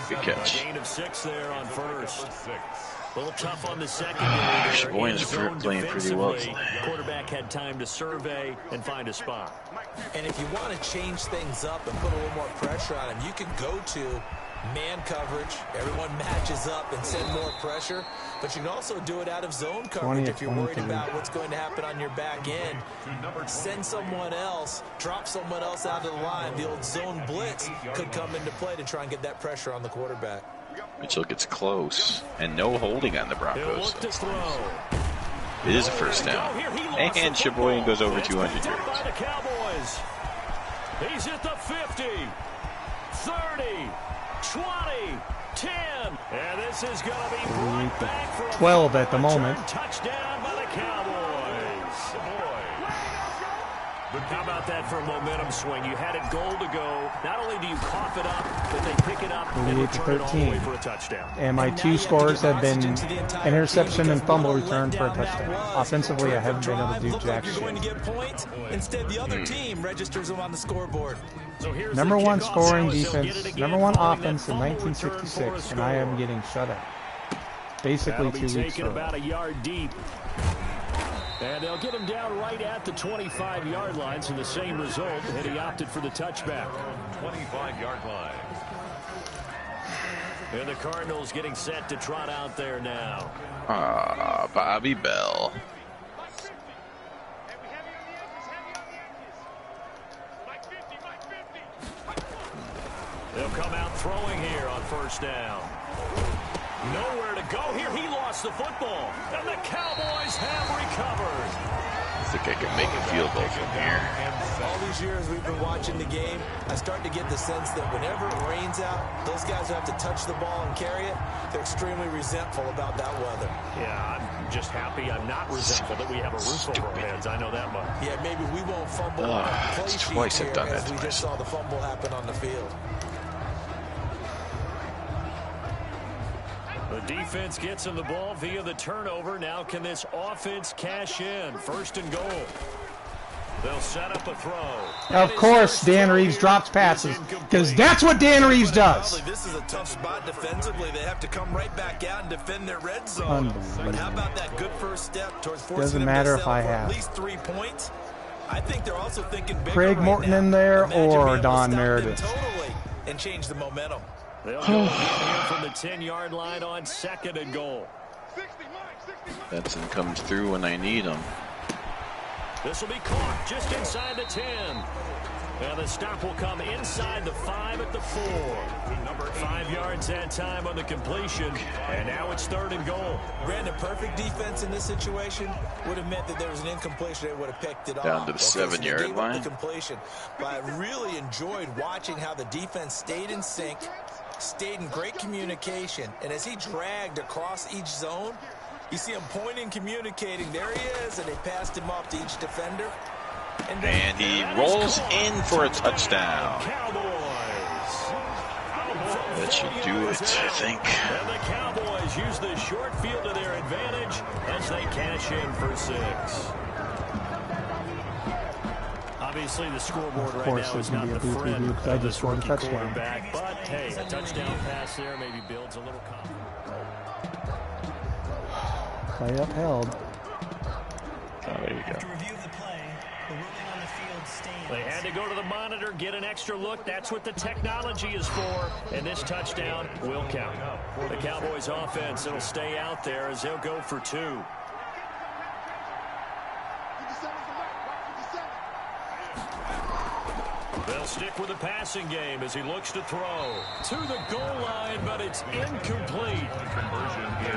Good catch. A gain of 6 there on first. A little tough on the secondary. Sheboygan's playing pretty well tonight. Quarterback had time to survey and find a spot. And if you want to change things up and put a little more pressure on him, you can go to man coverage. Everyone matches up and send more pressure. But you can also do it out of zone coverage if you're worried about what's going to happen on your back end. Send someone else, drop someone else out of the line. The old zone blitz could come into play to try and get that pressure on the quarterback. Mitchell gets close, and no holding on the Broncos. It is a first down. And Sheboygan goes over 200 yards. By the Cowboys. He's at the 50, 30, 20, 10. And this is going to be brought back for a 12 at the moment. Touchdown by the Cowboys. How about that for a momentum swing? You had it goal to go. Not only do you cough it up, but they pick it up and return it all the way for a touchdown. And my 2 scores have been interception and fumble return for a touchdown. Offensively, I haven't been able to do jack shit. Going to get points. Instead, the other team registers them on the scoreboard. Number 1 scoring defense, number 1 offense in 1966, and I am getting shut out. Basically 2 weeks ago. About a yard deep. And they'll get him down right at the 25-yard line, so the same result, and he opted for the touchback. 25-yard line. And the Cardinals getting set to trot out there now. Bobby Bell. They'll come out throwing here on first down. Nowhere to go here. He lost the football. And the Cowboys have recovered. I think I can make a field goal from here. All these years we've been watching the game, I start to get the sense that whenever it rains out, those guys who have to touch the ball and carry it, they're extremely resentful about that weather. Yeah, I'm just happy I'm not resentful that we have a roof over our heads. I know that much. Yeah, maybe we won't fumble on play it's sheet twice here I've done as that we to just saw the fumble happen on the field. The defense gets him the ball via the turnover. Now can this offense cash in? First and goal. They'll set up a throw. Of course, Dan Reeves drops passes, because that's what Dan Reeves does. This is a tough spot defensively. They have to come right back out and defend their red zone. But how about that good first step towards forcing Doesn't them matter to if I settle for have at least 3 points? I think they're also thinking bigger Craig right Morton now. in there Imagine or being able to Don stop them Meredith. totally and change the momentum. They'll go here from the 10-yard line on second and goal. Benson comes through when I need him. This will be caught just inside the 10. And the stop will come inside the 5 at the 4. 5 yards that time on the completion. And now it's third and goal. Brandon, perfect defense in this situation would have meant that there was an incompletion. They would have picked it off. Down to the 7-yard line. The completion. But I really enjoyed watching how the defense stayed in sync, stayed in great communication. And as he dragged across each zone, you see him pointing, communicating. There he is, and they passed him off to each defender. And he rolls in for a touchdown. That should do it, I think. And the Cowboys use the short field to their advantage as they cash in for 6. Obviously, the scoreboard right now is not the friend of this rookie quarterback. But, hey, a touchdown pass there maybe builds a little confidence. Play upheld. Oh, there you go. To review the play, the ruling on the field stands. They had to go to the monitor, get an extra look. That's what the technology is for. And this touchdown will count. The Cowboys offense, it'll stay out there as they'll go for 2. They'll stick with the passing game as he looks to throw to the goal line, but it's incomplete.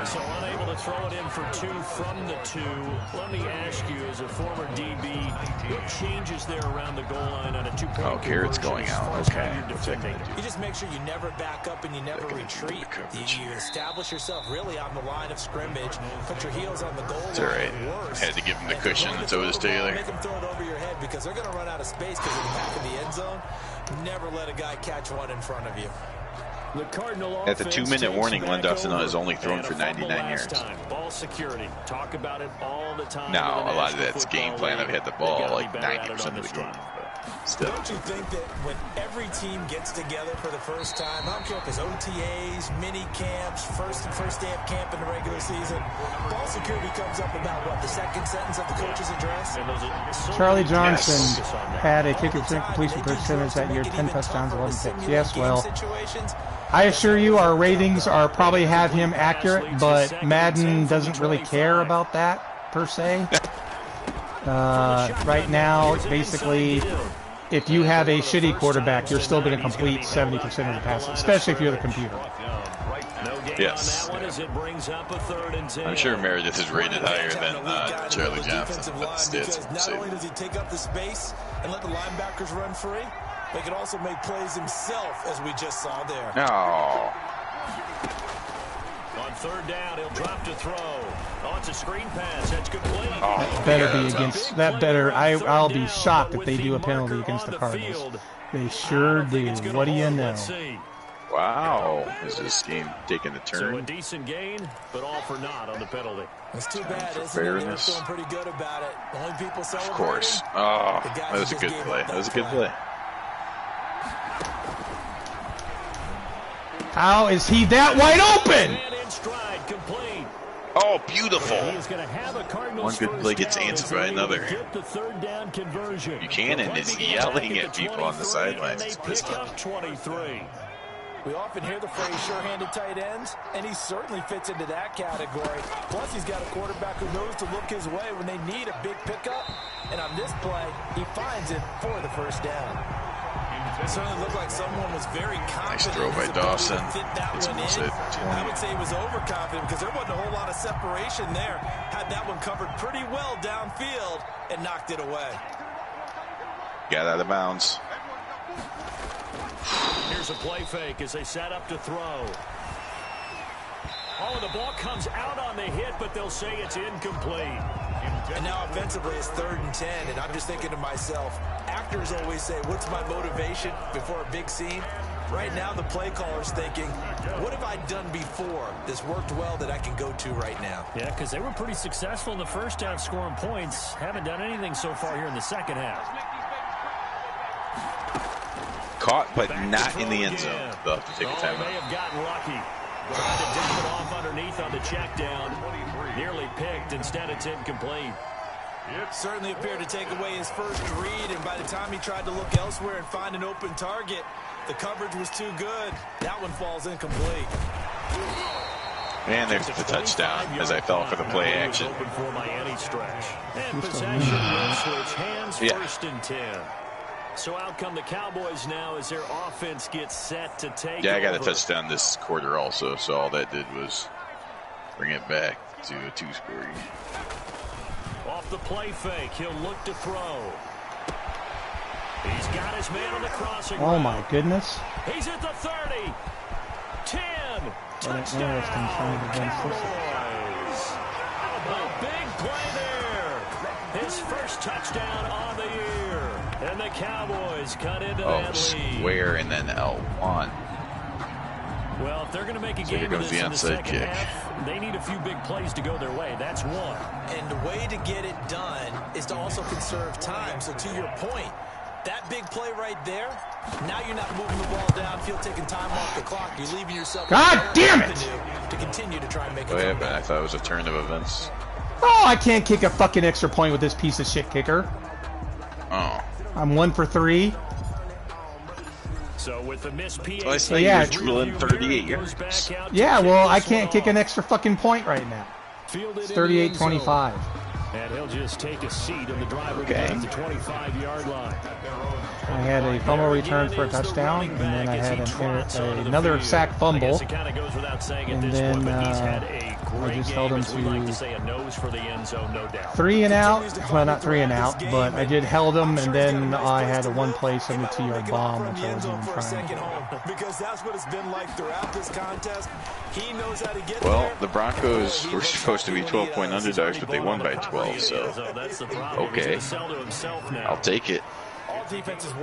So unable to throw it in for 2 from the 2. Let me ask you, as a former DB, what changes there around the goal line on a 2-point Oh, Carrot's going out. Okay. You just make sure you never back up and you never retreat. You establish yourself really on the line of scrimmage. Put your heels on the goal line. It's all right. Had to give him the cushion. So does Taylor. Make them throw it over your head because they're going to run out of space because of the back of the end zone. Never let a guy catch one in front of you. At the 2-minute warning, Lundausen has only thrown for 99 yards. Ball security. Talk about it all the time. Now, a lot of that's game plan. I've had the ball like 90% of the game. Still. Don't you think that when every team gets together for the first time, I don't care if it's OTAs, mini camps, first day of camp in the regular season, ball security comes up about what, the second sentence of the coach's address? Charlie Johnson had a kicker completion percentage that year, 10 touchdowns, 11 picks. Yes, well, I assure you our ratings are probably have him accurate, but Madden doesn't really care about that per se. Right now, it's basically, if you have a shitty quarterback, you're still going to complete 70% of the passes, especially if you're the computer. Yes. I'm sure Meredith is rated higher than Charlie Johnson. Because not only does he take up the space and let the linebackers run free, but he can also make plays himself, as we just saw there. No. On 3rd down, he'll drop to throw. Oh, it's a screen pass. That's good play. Oh, better be against that. Better. I'll be shocked if they do a penalty against the Cardinals. They sure do. What do you know? Wow, is this game taking a turn? So a decent gain, but all for naught on the penalty. It's too bad, isn't it? They're feeling pretty good about it. The only people celebrating. Of course. Oh, that was a good play. That was a good play. How is he that wide open? Oh, beautiful. One good play gets answered by another. Buchanan is yelling at people on the sidelines. He's pissed off. 23. We often hear the phrase sure-handed tight ends, and he certainly fits into that category. Plus, he's got a quarterback who knows to look his way when they need a big pickup. And on this play, he finds it for the first down. It certainly looked like someone was very confident. Nice throw by Dawson. It's almost at 20. I would say he was overconfident because there wasn't a whole lot of separation there. Had that one covered pretty well downfield and knocked it away. Got out of bounds. Here's a play fake as they set up to throw. Oh, the ball comes out on the hit, but they'll say it's incomplete. And now offensively it's 3rd and 10, and I'm just thinking to myself, actors always say, what's my motivation before a big scene? Right now the play caller's thinking, what have I done before this worked well that I can go to right now? Yeah, because they were pretty successful in the first half scoring points. Haven't done anything so far here in the second half. Caught, but not in the end zone. They'll have to take a timeout. They have gotten lucky. Tried to dip it off underneath on the check down. Nearly picked. Instead, it's incomplete. It certainly appeared to take away his first read, and by the time he tried to look elsewhere and find an open target, the coverage was too good. That one falls incomplete. And there's the touchdown as I fell for the play action. Open for Miami stretch. And possession will switch hands. 1st and 10. So out come the Cowboys now as their offense gets set to take I got a touchdown this quarter also, so all that did was bring it back to a 2-score. Off the play fake, he'll look to throw. He's got his man on the crossing route. Oh my goodness. He's at the 30. 10. Touchdown. Cowboys. A big play there. His first touchdown on the year. And the Cowboys cut into that lead. Square and then L1. Well, if they're going to make a game of this in the second half, they need a few big plays to go their way. That's one. And the way to get it done is to also conserve time. So to your point, that big play right there, now you're not moving the ball downfield, taking time off the clock. You're leaving yourself. God damn it! To continue to try and make it. Yeah, but I thought it was a turn of events. Oh, I can't kick a fucking extra point with this piece of shit kicker. Oh. I'm 1 for 3. So with the missed PA, So I say yeah, you're drilling 38 yards. Yeah, well, I can't kick an extra fucking point right now. It's 38-25. And he'll just take a seat in the driver at the 25-yard line. I had a fumble return for a touchdown, and then I had another sack fumble, and then I just held him to 3 and out. Well, not 3 and out, but I did held him, and then I had a one-play 72-yard bomb, which I wasn't even trying. Because that's what it's been like throughout this contest. He knows how to get Well, the Broncos were supposed to be 12-point underdogs, but they won by 12, so okay. I'll take it.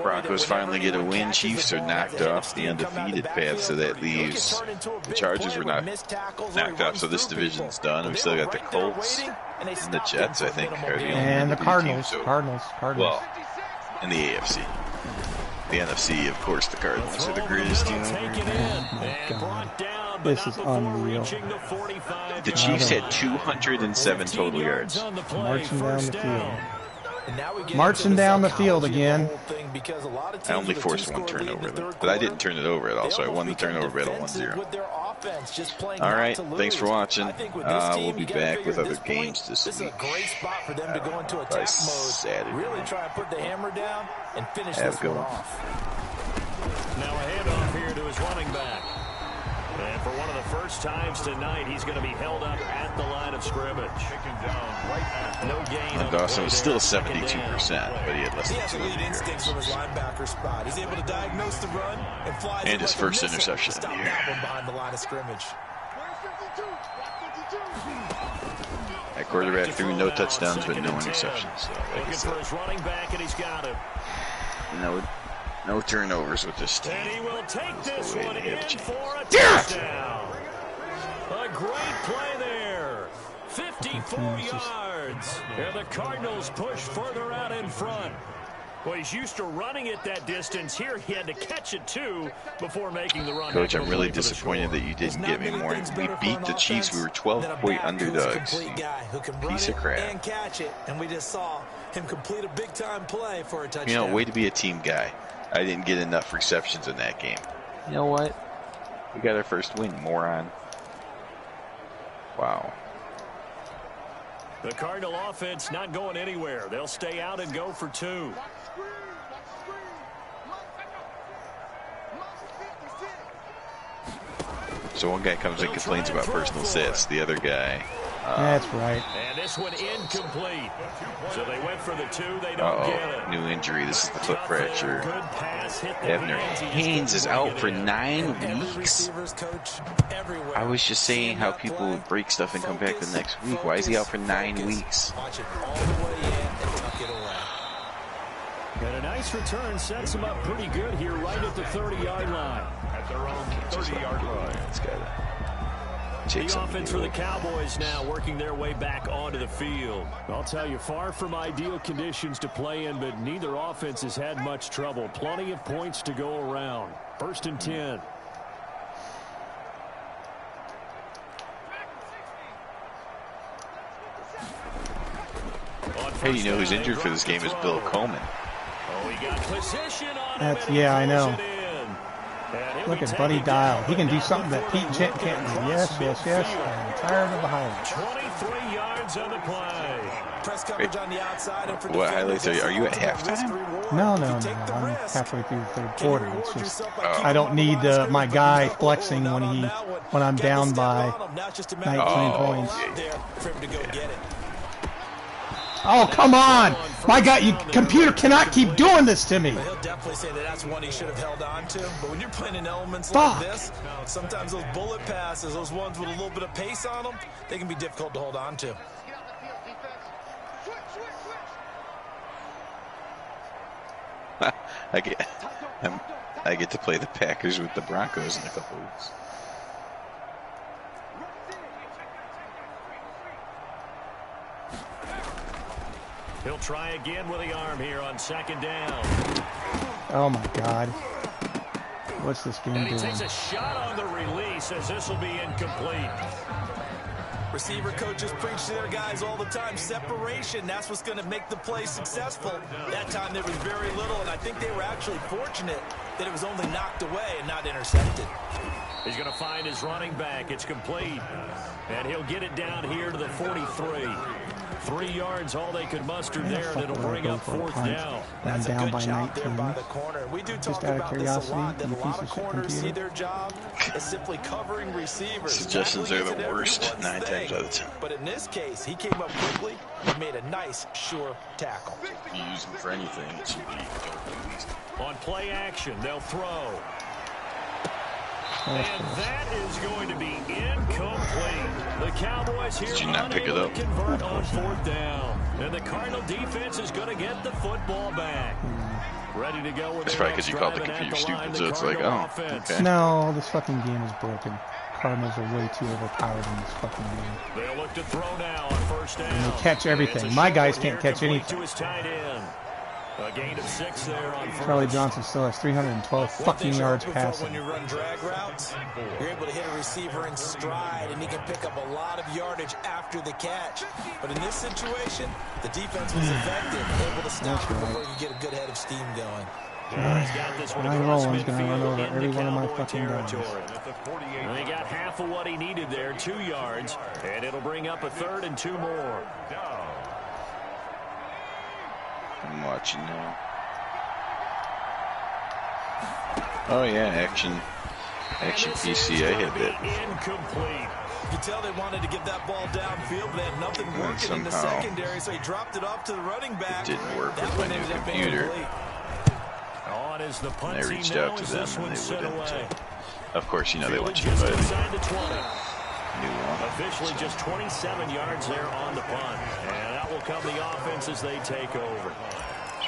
Broncos finally get a win. Chiefs are knocked off the undefeated path, so that leaves the Chargers were not knocked off, so this division's done. We still got the Colts and the Jets, I think, are the only and the Cardinals. Teams, so, Cardinals. Well, in the AFC. The NFC, of course, the Cardinals are the greatest team ever. Oh my God. This is unreal. The Chiefs had 207 total yards. Marching down the field. Marching down the field again. I only forced one turnover, though. But I didn't turn it over at all, so I won the turnover battle 1-0. All right, thanks for watching. We'll be back with other games this week by Saturday. Really try and put the hammer down and finish Have this a good one one. off. Now a handoff here to his running back. And for one of the first times tonight, he's going to be held up at the line of scrimmage. No gain. And Dawson was still 72%, but he had less He than has 200 elite instincts from his yards. linebacker spot. He's able to diagnose the run and flies And his first interception Stop of the that year. one behind the line of scrimmage. That quarterback threw no touchdowns, but no interceptions. So, like I Looking said, for his running back, and he's got him. no turnovers with this team. And he will take That's this the way one they have a in chance. for a touchdown. A great play there. 54 yards. And the Cardinals push further out in front. Well, he's used to running it that distance. Here he had to catch it, too, before making the run. Coach, I'm really disappointed that you didn't get me more. We beat the Chiefs. We were 12-point underdogs. Piece of crap. And catch it, and we just saw him complete a big-time play for a touchdown. You know, way to be a team guy. I didn't get enough receptions in that game. You know what? We got our first win, moron. Wow. The Cardinal offense not going anywhere. They'll stay out and go for 2. So one guy comes and complains about personal stats. The other guy... That's right. And this one incomplete. So they went for the 2. They don't get it. New injury. This is the foot fracture. Good pass, hit the Abner hands. He just Haynes is couldn't out bring for it in. 9 weeks. Receivers coach everywhere. I was just saying how people would break stuff and come back the next week. Why is he out for 9 weeks? Watch it all the way in and tuck it away. And a nice return sets him up pretty good here right at the 30-yard line. At their own 30-yard line. It's got to take The something offense to for the it. Cowboys now working their way back onto the field. I'll tell you, far from ideal conditions to play in, but neither offense has had much trouble. Plenty of points to go around. 1st and 10. Hey, you know who's injured for this game is Bill Coleman. Oh, he got position on him. That's, and he yeah, I know. throws it in. And he'll Look be at Buddy taken Dial. down He can do about something that Pete 4 Gent can't do. Yes, yes, yes. I'm tired of the highlights. 23 yards on the play. Press coverage on the outside. And for What defenders, highlights are you at that's halftime? risk reward. No, If no, you no. take the I'm risk, halfway through the third can you quarter. reward It's just yourself by keeping I don't on the need line of scrimmage? my guy But flexing not when on he that one. when I'm Got to down step by on him. Now it's just a matter of 19 getting the ball points. out there for him to go get it. Oh, come on! My God, you computer cannot keep doing this to me. But he'll definitely say that that's one he should have held on to. But when you're playing in elements Fuck. like this, sometimes those bullet passes, those ones with a little bit of pace on them, they can be difficult to hold on to. I get to play the Packers with the Broncos in a couple weeks. He'll try again with the arm here on 2nd down. Oh my God. What's this game And he doing? takes a shot on the release as this will be incomplete. Receiver coaches preach to their guys all the time. Separation, that's what's going to make the play successful. That time there was very little, and I think they were actually fortunate that it was only knocked away and not intercepted. He's going to find his running back. It's complete. And he'll get it down here to the 43. 3 yards, all they could muster there, and it'll bring up 4th down. That's a good job there by the corner. We do talk about this a lot, that a lot of corners see their job as simply covering receivers. Suggestions are the worst 9 times out of 10. But in this case, he came up quickly and made a nice, sure tackle. You use them for anything, it should be on play action, they'll throw. And that is going to be incomplete. The Cowboys here unable to convert on 4th down. And the Cardinal defense is going to get the football back. Ready to go with That's probably because you called the computer stupid, so it's like, oh, okay. No, this fucking game is broken. Cardinals are way too overpowered in this fucking game. They'll look to throw now on 1st down. And they catch everything. My guys can't catch anything. A gain of 6 there on Charlie Johnson still has 312 fucking yards passing. When you run drag routes, you're able to hit a receiver in stride, and he can pick up a lot of yardage after the catch. But in this situation, the defense was effective, able to stop him before he could get a good head of steam going. Ryan Rollins going to run over every one of my fucking guys. They got half of what he needed there, 2 yards, and it'll bring up a 3rd and 2 more. I'm watching now. Oh yeah, action PC. I hit it. Incomplete. You could tell they wanted to get that ball downfield, but they had nothing working in the secondary, so he dropped it off to the running back. It didn't work with my new computer. On is the punt I reached out to them and they wouldn't. Of course, you know they want you to buy the new one. Officially just 27 yards there on the punt. And that will come the offense as they take over.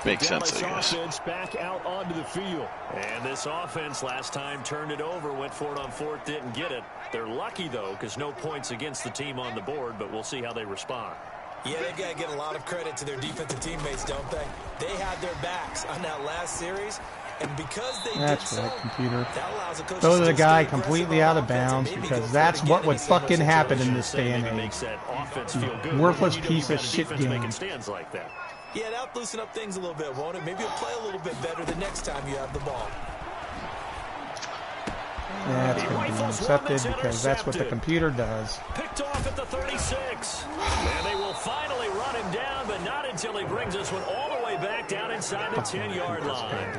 Makes sense, I guess. Offense back out onto the field. And this offense last time turned it over, went for it on 4th, didn't get it. They're lucky, though, because no points against the team on the board, but we'll see how they respond. Yeah, they got to get a lot of credit to their defensive teammates, don't they? They had their backs on that last series, and because they did so, computer. That allows the coach throw the guy completely out of bounds, because that's what would fucking happen in this day and age. Worthless piece of shit game. Yeah, that'll loosen up things a little bit, won't it? Maybe you'll play a little bit better the next time you have the ball. That's going to be intercepted because that's what the computer does. Picked off at the 36. And they will finally run him down, but not until he brings this one all the way back down inside the 10-yard line.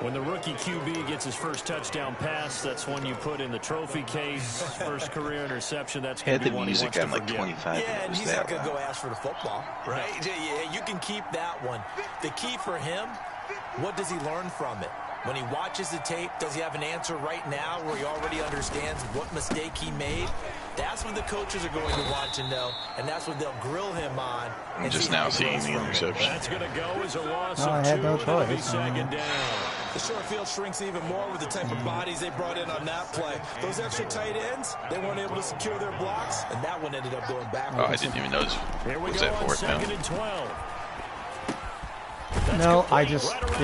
When the rookie QB gets his first touchdown pass, that's one you put in the trophy case. First career interception, that's going to be one he wants to forget. 25. Yeah, and he's not going to go ask for the football, right? Yeah, you can keep that one. The key for him, what does he learn from it? When he watches the tape, does he have an answer right now where he already understands what mistake he made? That's what the coaches are going to want to know, and that's what they'll grill him on. I'm just now seeing the interception. That's going to go as a loss I of had 2, no and it'll be choice. 2nd down. The short field shrinks even more with the type of bodies they brought in on that play. Those extra tight ends, they weren't able to secure their blocks, and that one ended up going backwards. Oh, I didn't even notice. Was that 4th down? 2nd and 12. No, it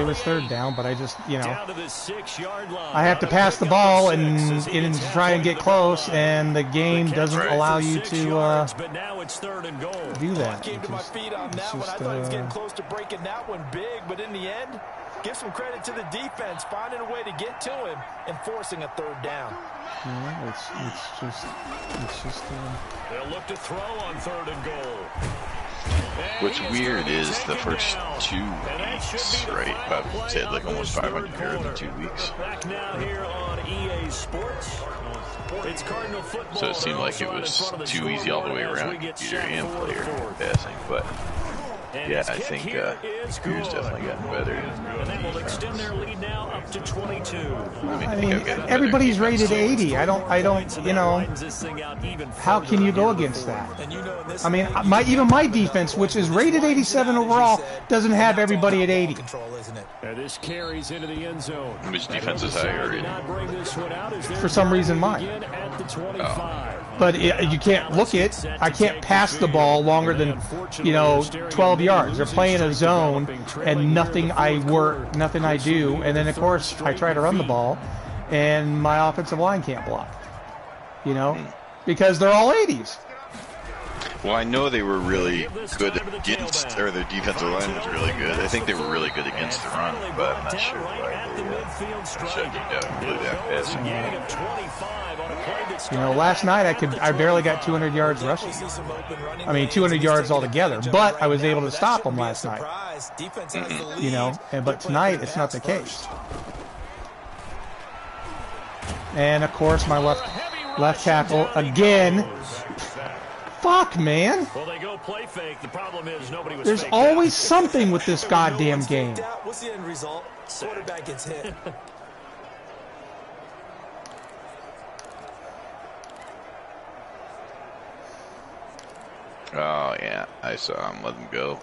was 3rd down, but I just, Down to the 6-yard line. I have to pass the ball and try and get close, and the game doesn't allow you to but now it's 3rd and goal. do that. I came to my feet on that one. I thought he was getting close to breaking that one big, but in the end, give some credit to the defense, finding a way to get to him and forcing a 3rd down. Yeah, it's just. They'll look to throw on 3rd and goal. What's weird is the first 2 weeks, right? I've said like almost 500 yards in 2 weeks. Back now here on EA Sports. It's Cardinal football. So it seemed like it was too easy all the way around, computer and player passing, but yeah, I think computer's definitely gotten better. And that will extend their lead now up to 22. I mean, everybody's rated 80. I don't, how can you go against that? I mean, even my defense, which is rated 87 overall, doesn't have everybody at 80. And this carries into the end zone. Which defense is higher rated? For some reason, mine. But you can't look it. I can't pass the ball longer than, 12 yards. They're playing a zone, and nothing I do. And then, of course, I try to run the ball, and my offensive line can't block. Because they're all 80s. Well, I know they were really good against, or their defensive line was really good. I think they were really good against the run, but I'm not sure why You know, last night I barely got 200 yards rushing. I mean, 200 yards altogether, but I was able to stop them last night. You know, but tonight it's not the case. And of course, my left tackle again. Fuck, man. Well, they go play fake. The problem is nobody was There's always something with this goddamn game. What's the end result? Quarterback gets hit. Oh, yeah. I saw him. Let him go.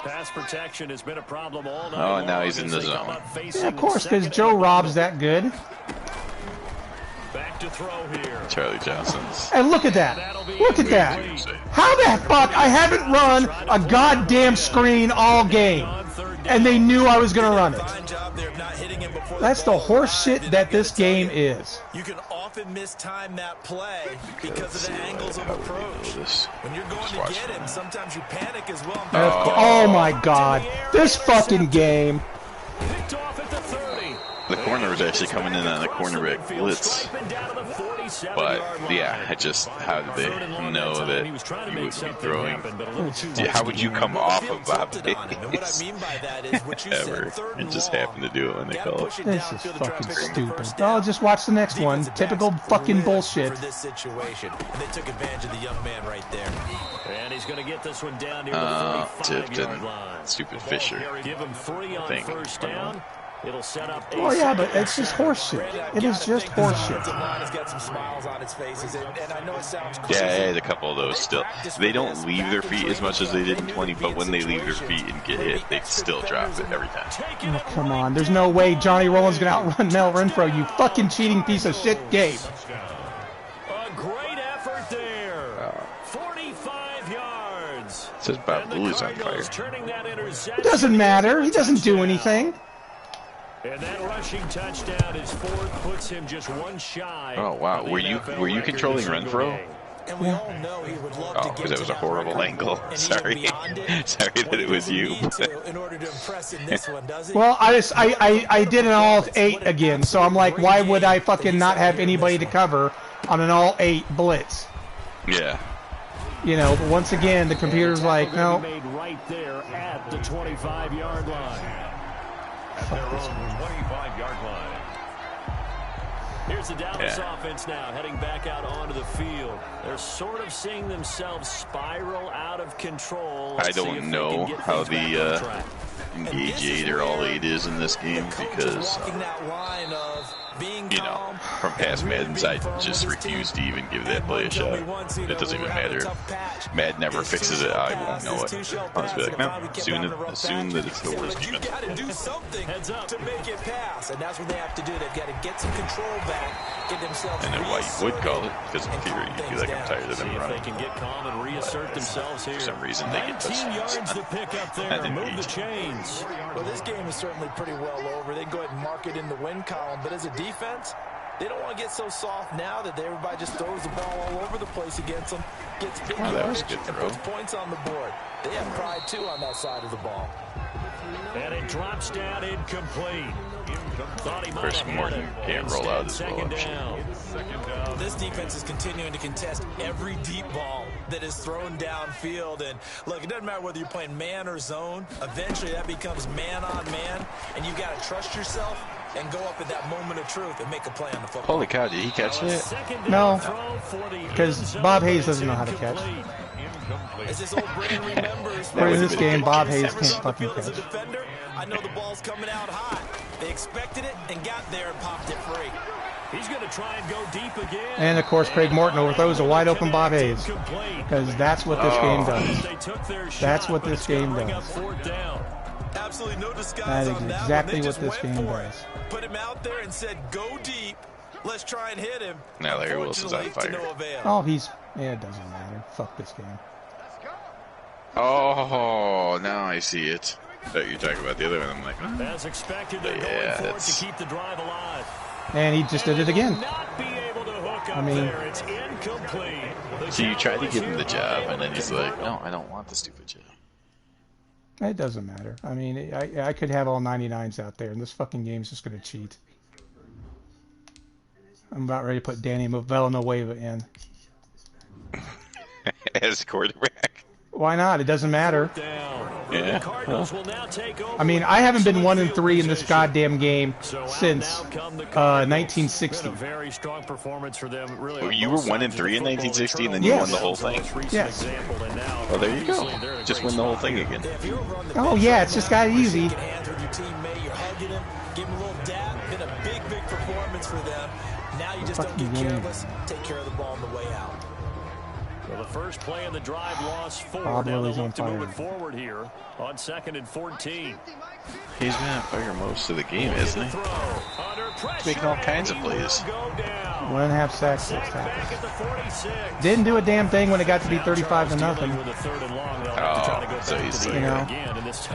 Pass protection has been a problem all night. Oh, and now he's in the zone. Yeah, of course, because Joe Rob's that good. Back to throw here. Charlie Johnson's. And look at that. Look at that. How the fuck? I haven't run a goddamn screen all game. And they knew I was going to run it. That's the horse shit that this game is. You can often mistime that play because of the angles of approach. When you're going to get him, sometimes you panic as well. Oh my god. This fucking game. Picked off at the 30. The corner was actually coming in on the cornerback blitz. But, yeah, how did they know that he would be throwing? How would you come off of Bob Hayes ever and just happen to do it when they call it? This is fucking stupid. Oh, just watch the next one. Typical fucking bullshit. For this situation, and they took advantage of the young man right there. And he's going to get this one down near the 45-yard line. Stupid Fisher. Give him 3 on first down. It'll set up. Oh yeah, but it's just horse shit. It is just horse shit. Yeah, I had a couple of those still. They don't leave their feet as much as they did in 20, but when they leave their feet and get hit, they still drop it every time. Oh, come on. There's no way Johnny Rollins going to outrun Mel Renfro, you fucking cheating piece of shit, Gabe. A great effort there. 45 yards. It says Bob Blue's on fire. It doesn't matter. He doesn't do anything. And that rushing touchdown is 4th, puts him just one shy. Oh wow, were you controlling Renfro? And we all know he would love to because that was a horrible angle. Sorry, sorry that it was you. In order to impress in this one, does he? Well, I did an all 8 again, so I'm like, why would I fucking not have anybody to cover on an all 8 blitz? Yeah. You know, but once again, the computer's like, no. Made right there at the 25-yard line. At their own 25-yard line. Here's the Dallas offense now, heading back out onto the field. They're sort of seeing themselves spiral out of control. I don't know how the engage 8 or all 8 is in this game because, you know, from past Maddens, I just refuse to even give that play a shot. It doesn't even matter. Madden never fixes it. I won't know it. I'll just be like, no, assume that it's the worst defense. You got to do something to make it pass, and that's what they have to do. They've got to get some control back, get themselves. And then why you would call it, because in theory you'd be like, I'm tired of them running. They can get calm and reassert themselves here. For some reason they get touchdowns. 19 yards to pick up there. Move the chains. Well, this game is certainly pretty well over. They go ahead and mark it in the win column, but as a defense, they don't want to get so soft now that everybody just throws the ball all over the place against them, gets big yardage, and puts points on the board. They have pride, too, on that side of the ball. And it drops down incomplete. Chris Morton can't roll out as well. This defense is continuing to contest every deep ball that is thrown downfield. And look, it doesn't matter whether you're playing man or zone. Eventually, that becomes man on man, and you got to trust yourself and go up at that moment of truth and make a play on the football. Holy cow, did he catch it? No, because Bob Hayes doesn't know how to catch. As this old brain remembers, But in this game, Bob Hayes can't fucking catch. Defender, I know the ball's coming out hot. They expected it and got there and popped it free. He's going to try and go deep again. And of course, Craig Morton overthrows a wide open Bob Hayes. Because that's what this game does. That's what this game does. Absolutely no disguise That is on that exactly one. what this game does. Put him out there and said, go deep. Let's try and hit him. Now Larry Wilson's on fire. Oh, yeah, it doesn't matter. Fuck this game. Oh, now I see it. I thought you were talking about the other one. I'm like, oh. As expected, they're going for it to keep the drive alive. And he just did it again. Not be able to hook I mean, so you tried to give him the job, and then he's like, no, I don't want the stupid job. it doesn't matter. I mean, I could have all 99s out there, and this fucking game's just going to cheat. I'm about ready to put Danny Villanueva in. As quarterback. Why not? It doesn't matter. Yeah. I mean, I haven't been 1-3 in this goddamn game since 1960. Well, you were 1-3 in 1960, and then you won the whole thing. Yes. Well, there you go. Just win the whole thing again. Oh yeah, it's just got easy. Give him a little dab. Been a big performance for them. Now you just don't get careless. Take care of the ball on the way out. Well, the first play of the drive lost 4. Now they'll look to move it forward here on 2nd and 14. He's been on fire most of the game, isn't he? He's making all kinds of plays. 1.5 sacks. 6 tackles. Didn't do a damn thing when it got to be 35-0. Oh, so he's, you know,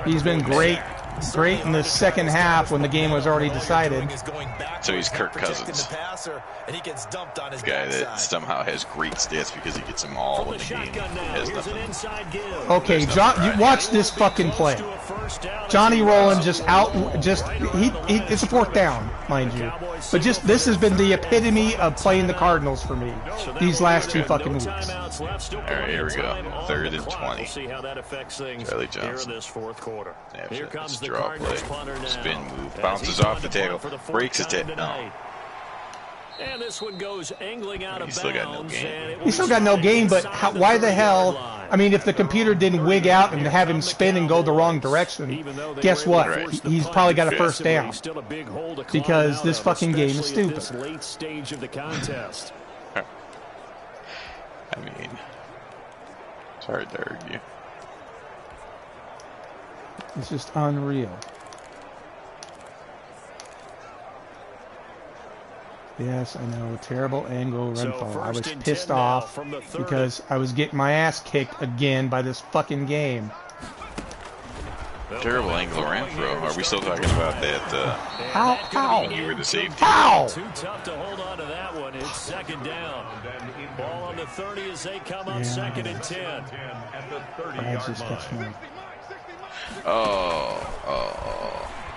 he's been great in the second half when the game was already decided. So he's Kirk Cousins, the guy that somehow has great stats because he gets them all when the game has nothing. Okay, John, you watch this fucking play. Johnny Rowland it's a 4th down, mind you. But this has been the epitome of playing the Cardinals for me these last 2 fucking weeks. All right, here we go. 3rd and 20. Charlie Johnson. Yeah, this draw play. Spin move. Bounces off the tackle. Breaks his tackle. No. And this one goes angling out of bounds. He still got no game, but why the hell? I mean, if the computer didn't wig out and have him spin and go the wrong direction, guess what? Right. He's probably got a first down. Because this fucking game is stupid. I mean, it's hard to argue. It's just unreal. Yes, I know. Terrible angle Renfro. I was pissed off because I was getting my ass kicked again by this fucking game. Terrible angle Renfro. Are we still talking about that? How? You were the safety. How? Too tough to hold on to that one. It's 2nd down. Ball on the 30 as they come up 2nd and 10. I just catch me. Oh.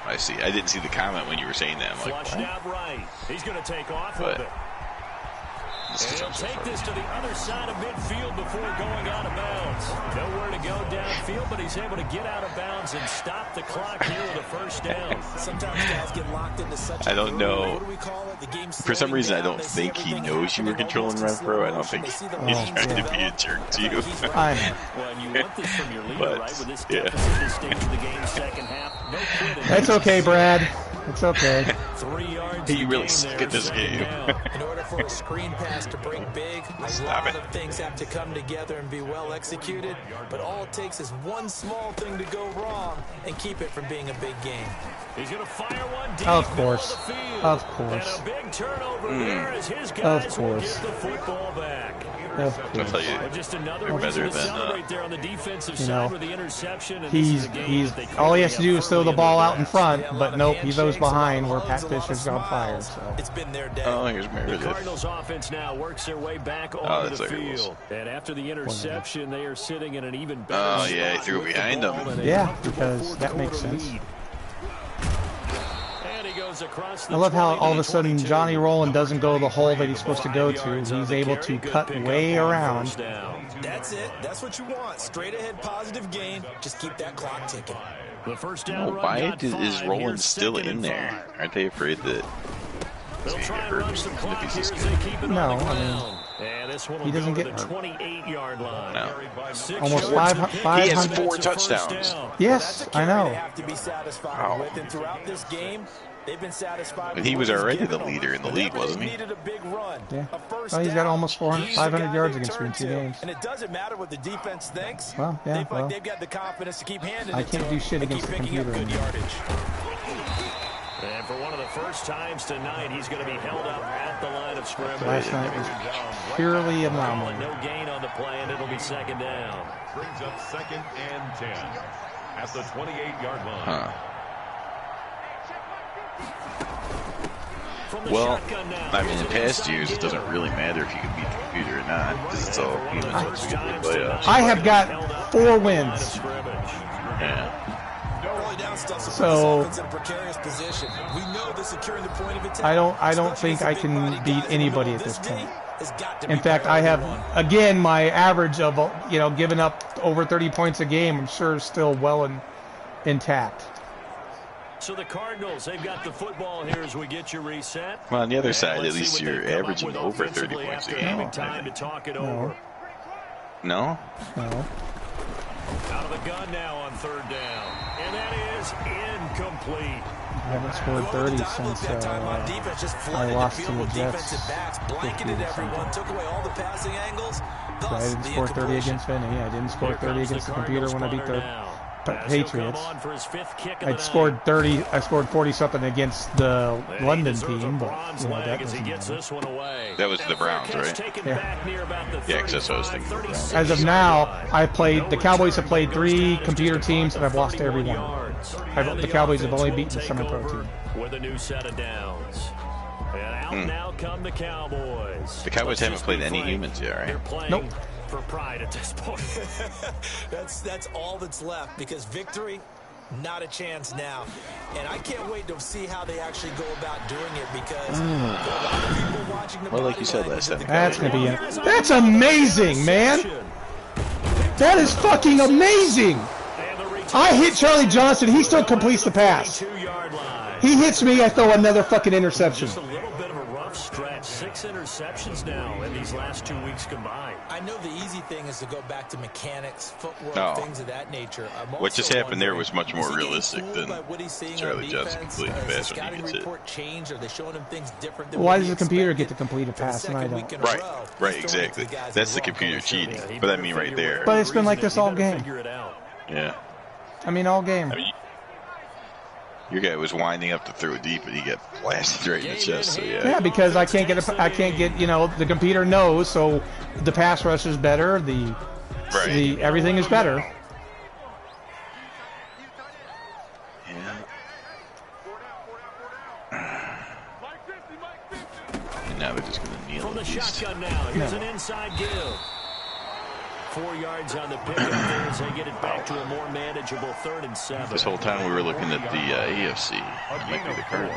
I see. I didn't see the comment when you were saying that. I'm like, flushed out right. He's going to take off with it. And he'll take this to the other side of midfield before going out of bounds. Nowhere to go downfield, but he's able to get out of bounds and stop the clock here with a first down. Sometimes guys get locked into such I don't know. For some reason, I don't think he knows you were controlling Renfro. I don't think he's trying to be a jerk to you. I know. Well, you want this from your leader, right? With this deficit at this stage of the game, second half. No quitting. It's okay, Brad. It's okay. 3 yards. He really suck at this game. In order for a screen pass to break big, a lot of things have to come together and be well executed. But all it takes is one small thing to go wrong and keep it from being a big game. He's going to fire one deep. Of course. Of course. And a big turnover there as his guys will get the football back. Of course. Just another reason to celebrate there on the defensive side with the interception. He's all he has to do is throw the ball out in front, but nope, he throws behind where Pat Fisher's got fired. So. It's been their day. Oh, here's Meredith. The Cardinals offense now works their way back onto the field. And after the interception, they are sitting in an even better spot. Oh, yeah, he threw behind them. Yeah, because that makes sense. I love how all of a sudden Johnny Rowland doesn't go the hole that he's supposed to go to. He's able to cut way around. That's it. That's what you want. Straight ahead, positive gain. Just keep that clock ticking. The first down why is Rowland still in there? Aren't they afraid that he's going to get hurt if he's just good? No, I mean, he doesn't get hurt. 28-yard line. No. Almost 500. He has 4 touchdowns. Yes, I know. Wow. They've been satisfied. But he was already the leader in the league, wasn't he? Yeah. Well, he's got almost 500 yards against me in 2 games. And it doesn't matter what the defense thinks. Well, yeah. They feel like they've got the confidence to keep handing I can't do shit against the computer. Good yardage. And for one of the first times tonight, he's going to be held up at the line of scrimmage. Last night was purely anomaly. No gain on the play, and it'll be 2nd down. Brings up 2nd and 10 at the 28-yard line. Well, I mean, in past years, it doesn't really matter if you can beat the computer or not, because it's all humans once we get to the playoffs. I have got 4 wins. Yeah. So I don't think I can beat anybody at this point. In fact, I have, again, my average of, giving up over 30 points a game, I'm sure is still well intact. So the Cardinals, they've got the football here as we get you reset. Well, on the other side, at least you're averaging over 30 points a game. Time to talk it over. No? No. Out of the gun now on 3rd down. And that is incomplete. I haven't scored 30 since I lost to the Jets. I didn't score 30 against Vinny. I didn't score 30 against the computer when I beat the Patriots. I scored 30. I scored 40-something against the London team, but that doesn't matter. That was the Browns, right? Yeah. Yeah, because that's what I was thinking. As of now, the Cowboys have played 3 computer teams, and I've lost to every one. The Cowboys have only beaten the semi-pro team. With a new set of downs. And out now come the Cowboys. The Cowboys haven't played any humans yet, right? Nope. For pride at this point. that's all that's left, because victory, not a chance now. And I can't wait to see how they actually go about doing it, because there are a lot of people watching the well, like you said last time. That's going to be it. That's amazing, man. That is fucking amazing. I hit Charlie Johnson. He still completes the pass. He hits me. I throw another fucking interception. Just a little bit of a rough stretch. 6 interceptions now in these last 2 weeks combined. I know the easy thing is to go back to mechanics, footwork, things of that nature. What just happened there was much more realistic than Charlie Johnson completing the pass when he gets hit. Why does the computer get to complete a pass and I don't? Right, exactly. That's the computer cheating. But I mean right there. But it's been like this all game. Yeah. I mean, all game. I mean, your guy was winding up to throw deep, and he got blasted right in the chest. So yeah. Yeah, because I can't get. The computer knows, so the pass rush is better. Everything is better. Yeah. And now they're just gonna kneel. From the shotgun now, here's an inside give. 4 yards on the pickup there as they get it back to a more manageable 3rd and 7. This whole time we were looking at the AFC. It might be the Cardinals.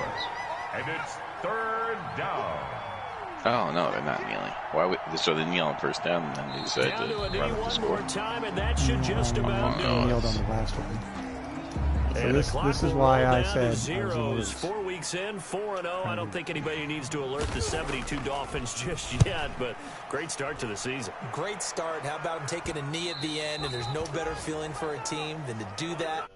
And it's 3rd down. Oh no, they're not kneeling. Why would so they kneel on 1st down and then they decide to run up the score? Time, and that should just about do I kneeled on the last one. So this is why I said zeros. 4 weeks in, 4-0. I don't think anybody needs to alert the 72 Dolphins just yet, but great start to the season. Great start. How about him taking a knee at the end? And there's no better feeling for a team than to do that